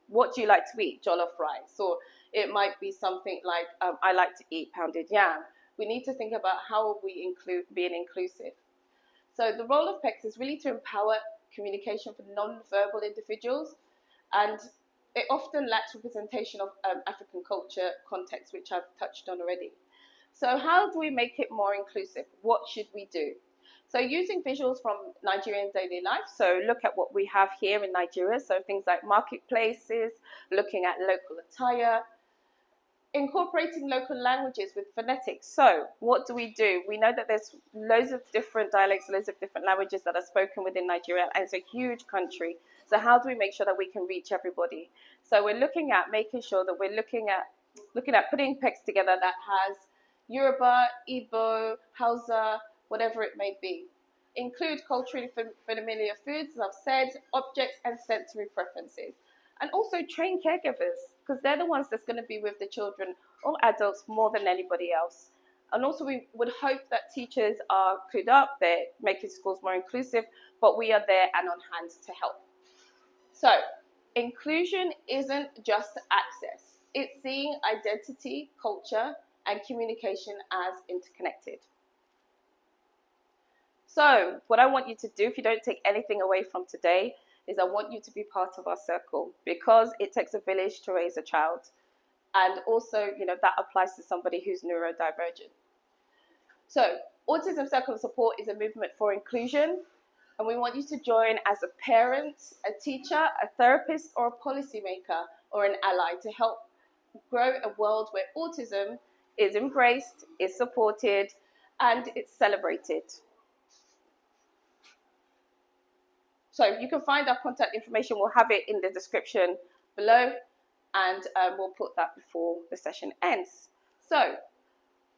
what do you like to eat? Jollof rice. Or it might be something like, I like to eat pounded yam. We need to think about how are we being inclusive. So the role of PECS is really to empower communication for non-verbal individuals, and it often lacks representation of African culture context, which I've touched on already. So how do we make it more inclusive? What should we do? So using visuals from Nigerian daily life, so look at what we have here in Nigeria, so things like marketplaces, looking at local attire, incorporating local languages with phonetics. So what do? We know that there's loads of different dialects, loads of different languages that are spoken within Nigeria, and it's a huge country. So how do we make sure that we can reach everybody? So we're looking at making sure that we're looking at putting PECS together that has Yoruba, Igbo, Hausa, whatever it may be. Include culturally familiar foods, as I've said, objects and sensory preferences. And also train caregivers, because they're the ones that's going to be with the children or adults more than anybody else. And also we would hope that teachers are clued up, they're making schools more inclusive, but we are there and on hand to help. So inclusion isn't just access. It's seeing identity, culture, and communication as interconnected. So what I want you to do, if you don't take anything away from today, is I want you to be part of our circle, because it takes a village to raise a child. And also, that applies to somebody who's neurodivergent. So Autism Circle of Support is a movement for inclusion, and we want you to join as a parent, a teacher, a therapist, or a policymaker, or an ally to help grow a world where autism is embraced, is supported, and it's celebrated. So you can find our contact information. We'll have it in the description below, and we'll put that before the session ends. So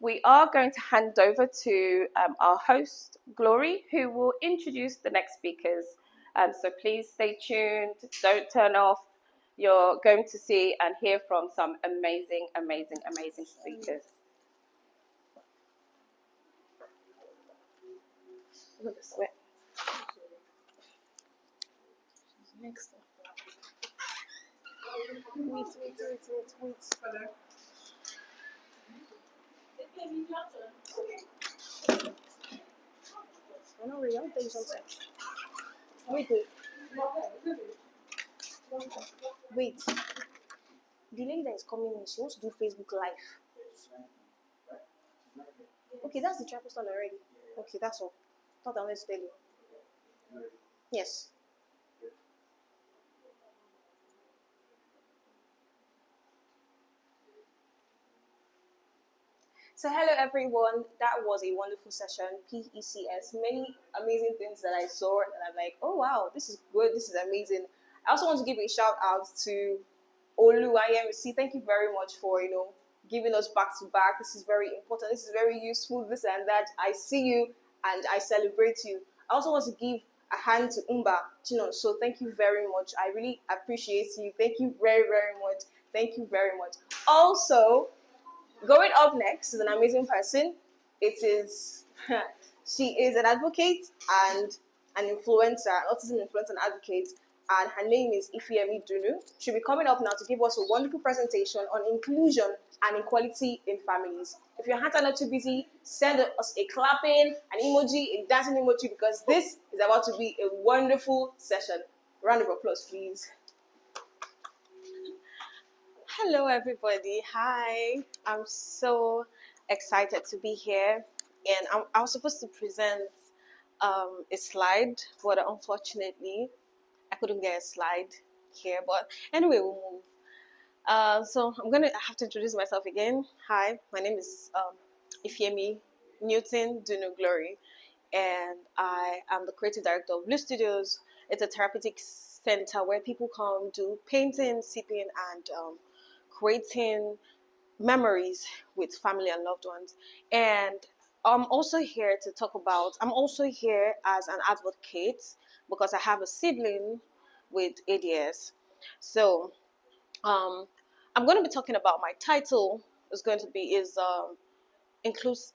we are going to hand over to our host, Glory, who will introduce the next speakers. So please stay tuned. Don't turn off. You're going to see and hear from some amazing, amazing, amazing speakers. Look at the sweat. Next up. Wait. I know, Ray, I'll tell you something. Wait. The lady that is coming in, she wants to do Facebook Live. Okay, that's the tripod stand already. Okay, that's all. Thought I wanted to tell you. Yes. So hello everyone, that was a wonderful session, PECS, many amazing things that I saw and I'm like, oh wow, this is good, this is amazing. I also want to give a shout out to Olu IMC. Thank you very much for, giving us back to back. This is very important, this is very useful, this and that. I see you and I celebrate you. I also want to give a hand to Umba, so thank you very much. I really appreciate you. Thank you very, very much. Thank you very much. Also, going up next is an amazing person. She is an advocate and an influencer, an autism influencer and advocate, and her name is Ifeemi Dunu. She'll be coming up now to give us a wonderful presentation on inclusion and equality in families. If your hands are not too busy, send us a clapping, an emoji, a dancing emoji, because this is about to be a wonderful session. Round of applause, please. Hello, everybody. Hi. I'm so excited to be here. And I was supposed to present a slide, but unfortunately, I couldn't get a slide here. But anyway, we'll move. So I have to introduce myself again. Hi, my name is Ifyemi Newton Dunu Glory, and I am the creative director of Blue Studios. It's a therapeutic center where people come do painting, sipping, and creating memories with family and loved ones. And I'm also here as an advocate because I have a sibling with ADS. So I'm going to be talking about my title is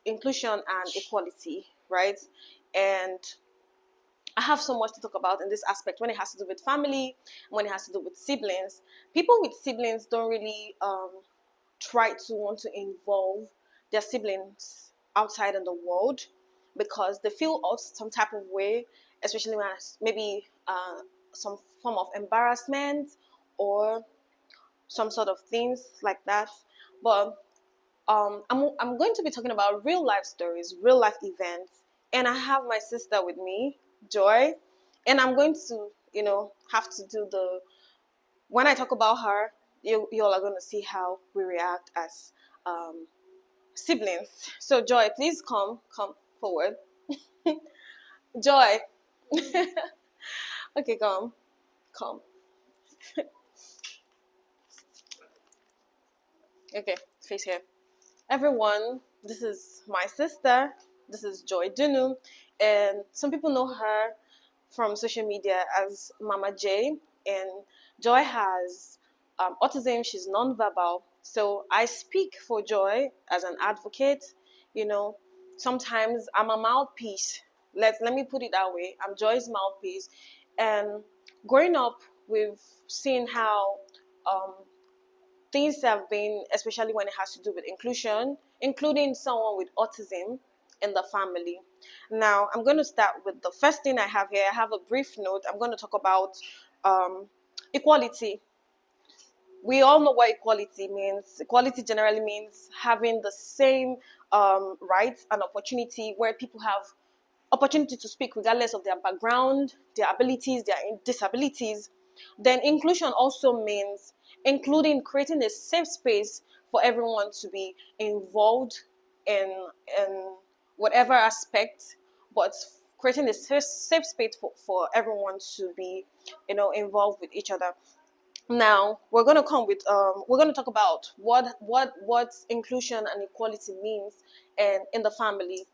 inclusion and equality, right? And I have so much to talk about in this aspect when it has to do with family, when it has to do with siblings. People with siblings don't really try to want to involve their siblings outside in the world because they feel of some type of way, especially when maybe some form of embarrassment or some sort of things like that. But I'm going to be talking about real life stories, real life events, and I have my sister with me, Joy, and I'm going to, have to do when I talk about her, you all are going to see how we react as um, siblings. So, Joy, please come forward. Joy. Okay, come. Okay, face here. Everyone, this is my sister. This is Joy Dunu, and some people know her from social media as Mama J. And Joy has autism. She's nonverbal, so I speak for Joy as an advocate. Sometimes I'm a mouthpiece. Let me put it that way. I'm Joy's mouthpiece, and growing up, we've seen how um, things have been, especially when it has to do with inclusion, including someone with autism in the family. Now, I'm going to start with the first thing I have here. I have a brief note. I'm going to talk about equality. We all know what equality means. Equality generally means having the same rights and opportunity where people have opportunity to speak regardless of their background, their abilities, their disabilities. Then inclusion also means including creating a safe space for everyone to be involved in whatever aspect, but creating a safe space for everyone to be, involved with each other. Now we're going to talk about what inclusion and equality means and in the family.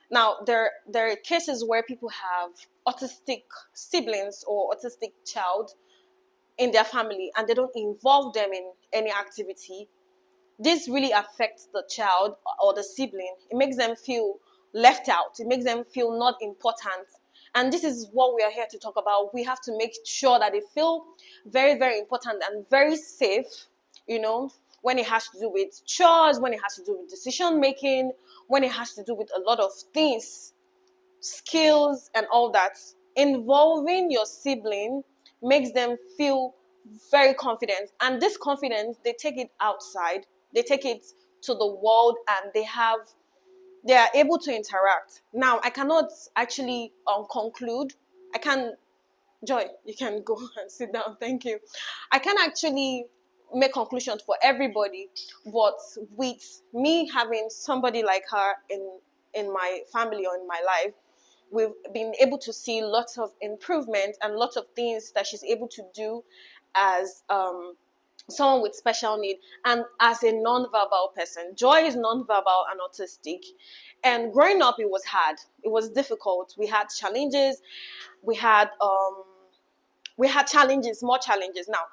Now, there are cases where people have autistic siblings or autistic child in their family and they don't involve them in any activity. This really affects the child or the sibling. It makes them feel left out. It makes them feel not important. And this is what we are here to talk about. We have to make sure that they feel very, very important and very safe, when it has to do with chores, when it has to do with decision making, when it has to do with a lot of things, skills, and all that. Involving your sibling makes them feel very confident. And this confidence, they take it outside, they take it to the world, and they are able to interact. Now, I cannot actually conclude. I can, Joy, you can go and sit down. Thank you. I can actually make conclusions for everybody, but with me having somebody like her in my family or in my life, we've been able to see lots of improvement and lots of things that she's able to do as someone with special need and as a non-verbal person. Joy is non-verbal and autistic, and growing up it was hard. It was difficult. We had challenges. We had challenges, more challenges. Now,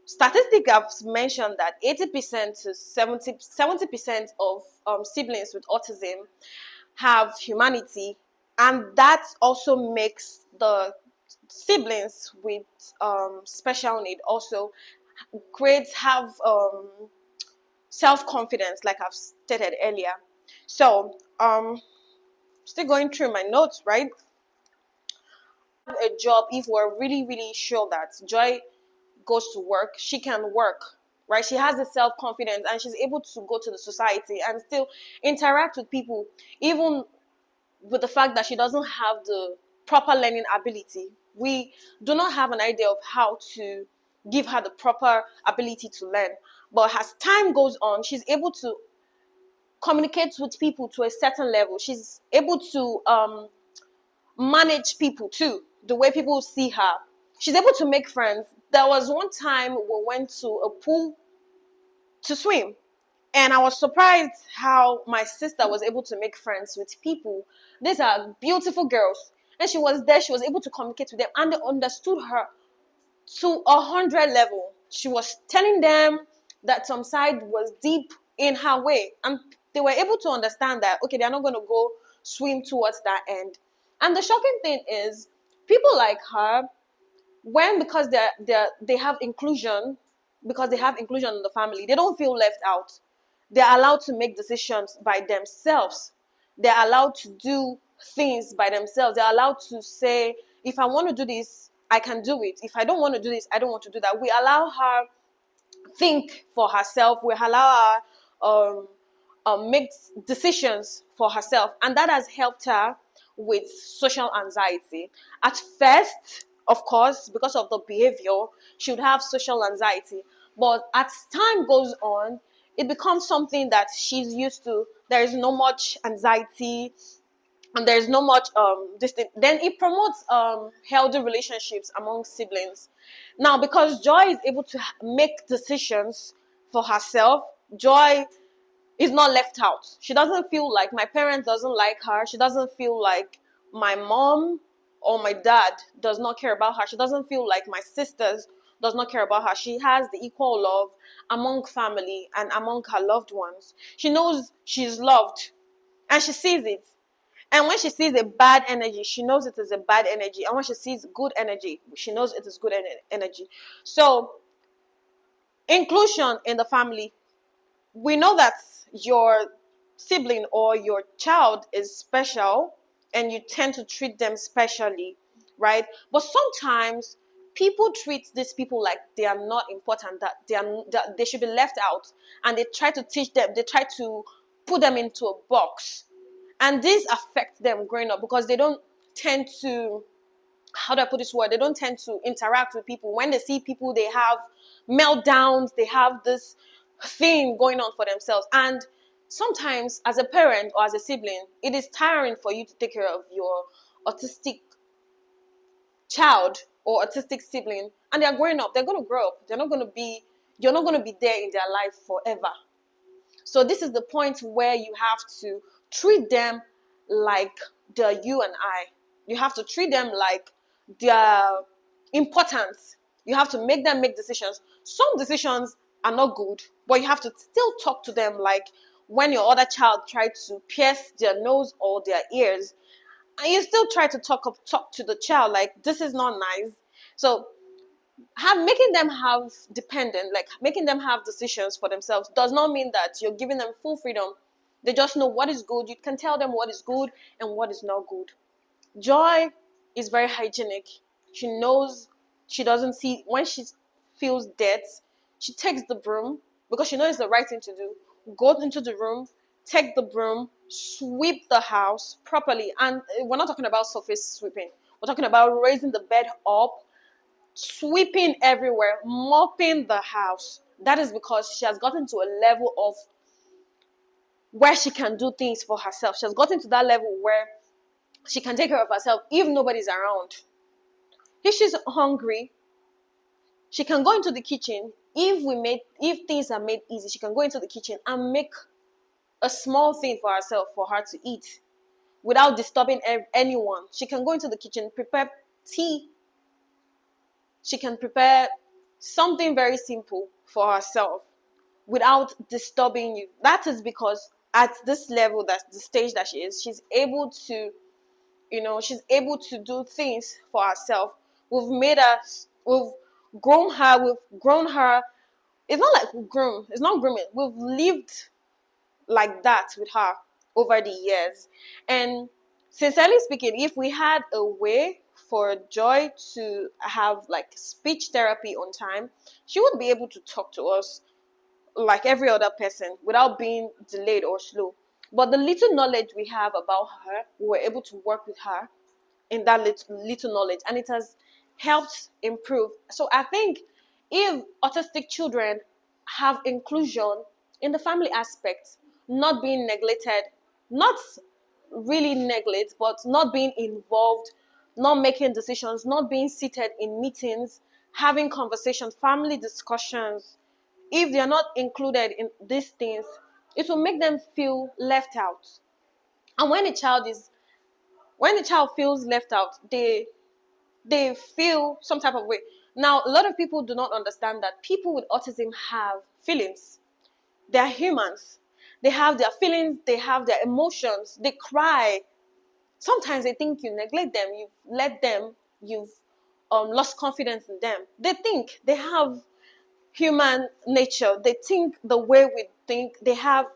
statistics have mentioned that 80% to 70% of siblings with autism have humanity, and that also makes the siblings with special need also have self-confidence, like I've stated earlier. So still going through my notes, right? A job, if we're really, really sure that Joy goes to work, she can work, right? She has the self-confidence and she's able to go to the society and still interact with people, even with the fact that she doesn't have the proper learning ability. We do not have an idea of how to give her the proper ability to learn. But as time goes on, she's able to communicate with people to a certain level. She's able to manage people too, the way people see her. She's able to make friends. There was one time we went to a pool to swim, and I was surprised how my sister was able to make friends with people. These are beautiful girls, and she was there. She was able to communicate with them, and they understood her to 100 level. She was telling them that some side was deep in her way, and they were able to understand that, okay, they're not going to go swim towards that end. And the shocking thing is, people like her, when because they have inclusion, because they have inclusion in the family, they don't feel left out. They're allowed to make decisions by themselves. They're allowed to do things by themselves. They're allowed to say, if I want to do this, I can do it. If I don't want to do this, I don't want to do that. We allow her think for herself. We allow her make decisions for herself, and that has helped her with social anxiety. At first, of course, because of the behavior, she would have social anxiety, but as time goes on, it becomes something that she's used to. There is no much anxiety, and there's no much this thing. Then it promotes healthy relationships among siblings. Now, because Joy is able to make decisions for herself, Joy is not left out. She doesn't feel like my parents doesn't like her. She doesn't feel like my mom or my dad does not care about her. She doesn't feel like my sisters does not care about her. She has the equal love among family and among her loved ones. She knows she's loved, and she sees it. And when she sees a bad energy, she knows it is a bad energy. And when she sees good energy, she knows it is good energy. So, inclusion in the family. We know that your sibling or your child is special, and you tend to treat them specially, right? But sometimes people treat these people like they are not important, that they should be left out, and they try to teach them, they try to put them into a box. And this affects them growing up, because they don't tend to, how do I put this word? They don't tend to interact with people. When they see people, they have meltdowns, they have this thing going on for themselves. And sometimes, as a parent or as a sibling, it is tiring for you to take care of your autistic child or autistic sibling. And they're growing up, they're going to grow up. You're not going to be there in their life forever. So this is the point where you have to treat them like the you and I. You have to treat them like they're important. You have to make them make decisions. Some decisions are not good, but you have to still talk to them like when your other child tried to pierce their nose or their ears, and you still try to talk to the child like, this is not nice. So making them have dependent, like making them have decisions for themselves, does not mean that you're giving them full freedom. They just know what is good. You can tell them what is good and what is not good. Joy is very hygienic. She knows, she doesn't see, when she feels dirt, she takes the broom, because she knows it's the right thing to do. Goes into the room, take the broom, sweep the house properly. And we're not talking about surface sweeping. We're talking about raising the bed up, sweeping everywhere, mopping the house. That is because she has gotten to a level of where she can do things for herself. She has gotten to that level where she can take care of herself if nobody's around. If she's hungry, she can go into the kitchen. If things are made easy, she can go into the kitchen and make a small thing for herself, for her to eat without disturbing anyone. She can go into the kitchen, prepare tea. She can prepare something very simple for herself without disturbing you. That is because at this level, that's the stage that she is, she's able to, she's able to do things for herself. We've grown her. It's not like it's not grooming. We've lived like that with her over the years. And sincerely speaking, if we had a way for Joy to have like speech therapy on time, she would be able to talk to us like every other person without being delayed or slow. But the little knowledge we have about her, we were able to work with her in that little knowledge, and it has helped improve. So I think if autistic children have inclusion in the family aspect, not being neglected, not really neglect, but not being involved, not making decisions, not being seated in meetings, having conversations, family discussions, if they are not included in these things, it will make them feel left out. And when a child feels left out, they feel some type of way. Now, a lot of people do not understand that people with autism have feelings. They are humans. They have their feelings, they have their emotions, they cry. Sometimes they think you neglect them, you've let them, you've lost confidence in them. They think they have human nature. They think the way we think. They have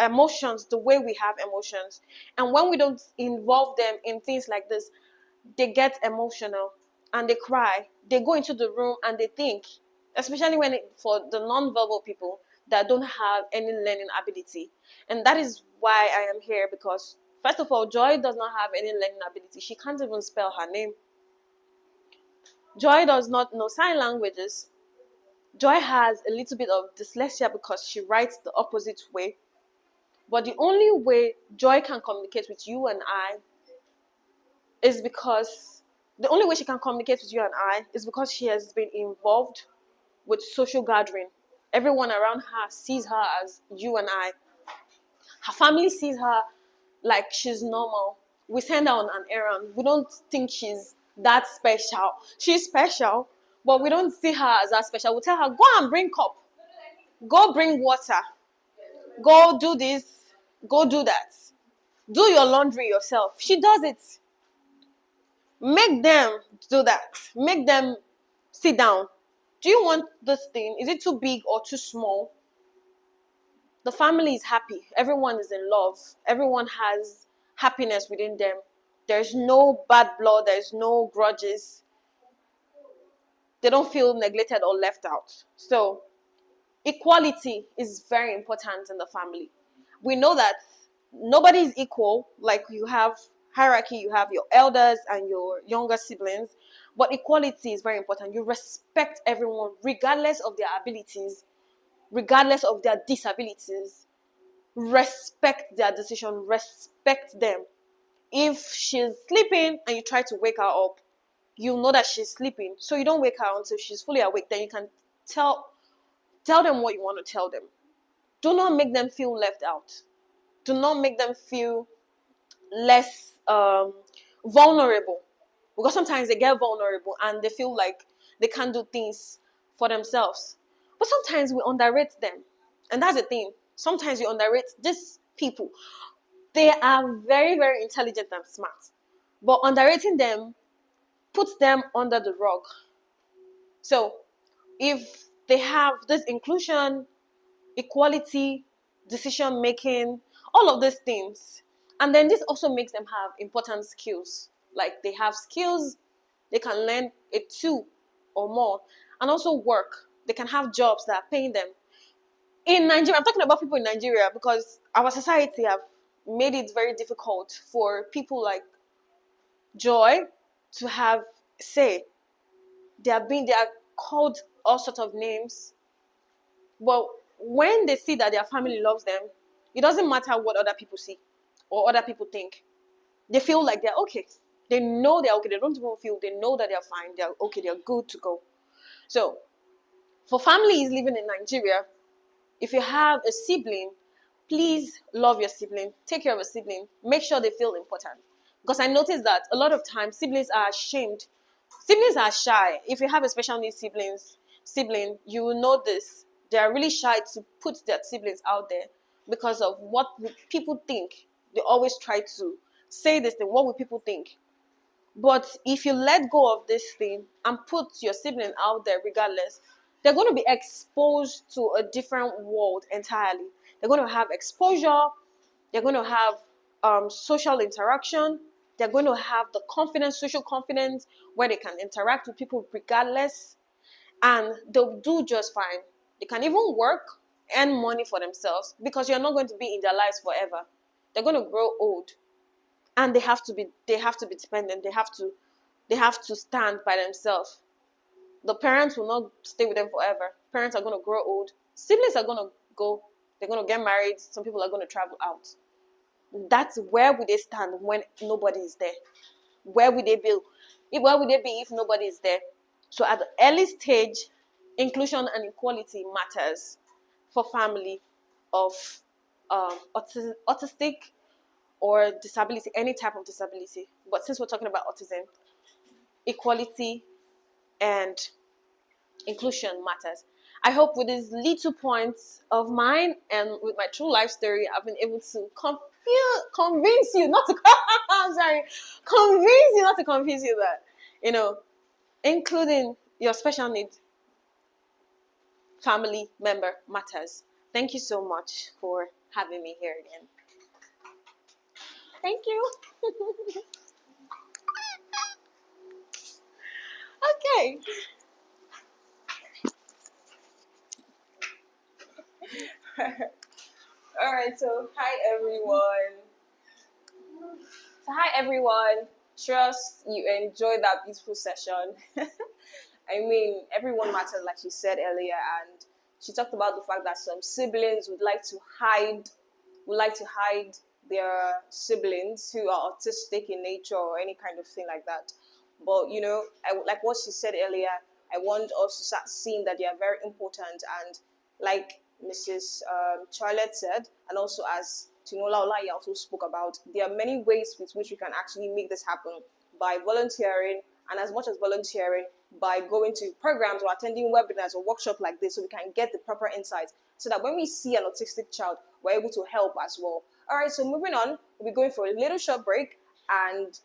emotions the way we have emotions. And when we don't involve them in things like this, they get emotional and they cry. They go into the room and they think, especially for the non-verbal people that don't have any learning ability. And that is why I am here, because first of all, Joy does not have any learning ability. She can't even spell her name. Joy does not know sign languages. Joy has a little bit of dyslexia because she writes the opposite way. But the only way Joy can communicate with you and I is because the only way she can communicate with you and I is because she has been involved with social gathering. Everyone around her sees her as you and I. Her family sees her like she's normal. We send her on an errand. We don't think she's that special. She's special, but we don't see her as that special. We tell her, go and bring cup. Go bring water. Go do this. Go do that. Do your laundry yourself. She does it. Make them do that. Make them sit down. Do you want this thing? Is it too big or too small? The family is happy. Everyone is in love. Everyone has happiness within them. There's no bad blood. There's no grudges. They don't feel neglected or left out. So equality is very important in the family. We know that nobody is equal. Like, you have hierarchy, you have your elders and your younger siblings, but equality is very important. You respect everyone regardless of their abilities, regardless of their disabilities. Respect their decision, respect them. If she's sleeping and you try to wake her up, you know that she's sleeping, so you don't wake her until she's fully awake. Then you can tell them what you want to tell them. Do not make them feel left out. Do not make them feel less vulnerable, because sometimes they get vulnerable and they feel like they can't do things for themselves. But sometimes we underrate them, and that's the thing. Sometimes you underrate these people. They are very, very intelligent and smart, but underrating them puts them under the rug. So if they have this inclusion, equality, decision making, all of these things, and then this also makes them have important skills. Like, they have skills, they can learn a two or more, and also work. They can have jobs that are paying them. In Nigeria, I'm talking about people in Nigeria, because our society have made it very difficult for people like Joy to have say. They are called all sorts of names. But when they see that their family loves them, it doesn't matter what other people see or other people think. They feel like they're okay. They know they're okay. They don't even feel, they know that they're fine. They're okay. They're good to go. So for families living in Nigeria, if you have a sibling, please love your sibling. Take care of a sibling. Make sure they feel important. Because I noticed that a lot of times siblings are ashamed. Siblings are shy. If you have a special needs sibling, you will know this. They are really shy to put their siblings out there because of what people think. They always try to say this thing. What will people think? But if you let go of this thing and put your sibling out there regardless, they're going to be exposed to a different world entirely. They're going to have exposure. They're going to have social interaction. They're going to have the confidence, social confidence, where they can interact with people regardless. And they'll do just fine. They can even work, earn money for themselves, because you're not going to be in their lives forever. They're going to grow old. And they have to be dependent. They have to stand by themselves. The parents will not stay with them forever. Parents are going to grow old. Siblings are going to go. They're going to get married. Some people are going to travel out. That's where would they stand when nobody is there? Where would they be? Where would they be if nobody is there? So at the early stage, inclusion and equality matters for family of autistic or disability, any type of disability. But since we're talking about autism, equality and inclusion matters. I hope with these little points of mine and with my true life story, I've been able to convince you not to. I'm sorry, convince you not to confuse you that including your special needs family member matters. Thank you so much for having me here again. Thank you. Okay. All right, so hi everyone. So hi everyone. Trust you enjoyed that beautiful session. I mean, everyone matters, like she said earlier, and she talked about the fact that some siblings would like to hide their siblings who are autistic in nature or any kind of thing like that. But like what she said earlier, I want us to start seeing that they are very important. And like Mrs. Charlotte said, and also as Tinola Olaya also spoke about, there are many ways with which we can actually make this happen by volunteering, and as much as volunteering, by going to programs or attending webinars or workshops like this, so we can get the proper insights, so that when we see an autistic child, we're able to help as well. All right, so moving on, we'll be going for a little short break, and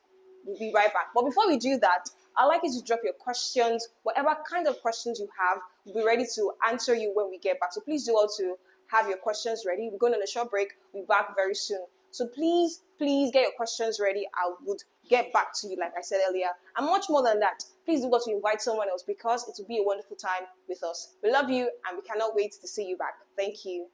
we'll be right back. But before we do that, I'd like you to drop your questions, whatever kind of questions you have. We'll be ready to answer you when we get back. So please do all to have your questions ready. We're going on a short break. We'll be back very soon. So please get your questions ready. I would get back to you, like I said earlier. And much more than that, please do go to invite someone else, because it will be a wonderful time with us. We love you, and we cannot wait to see you back. Thank you.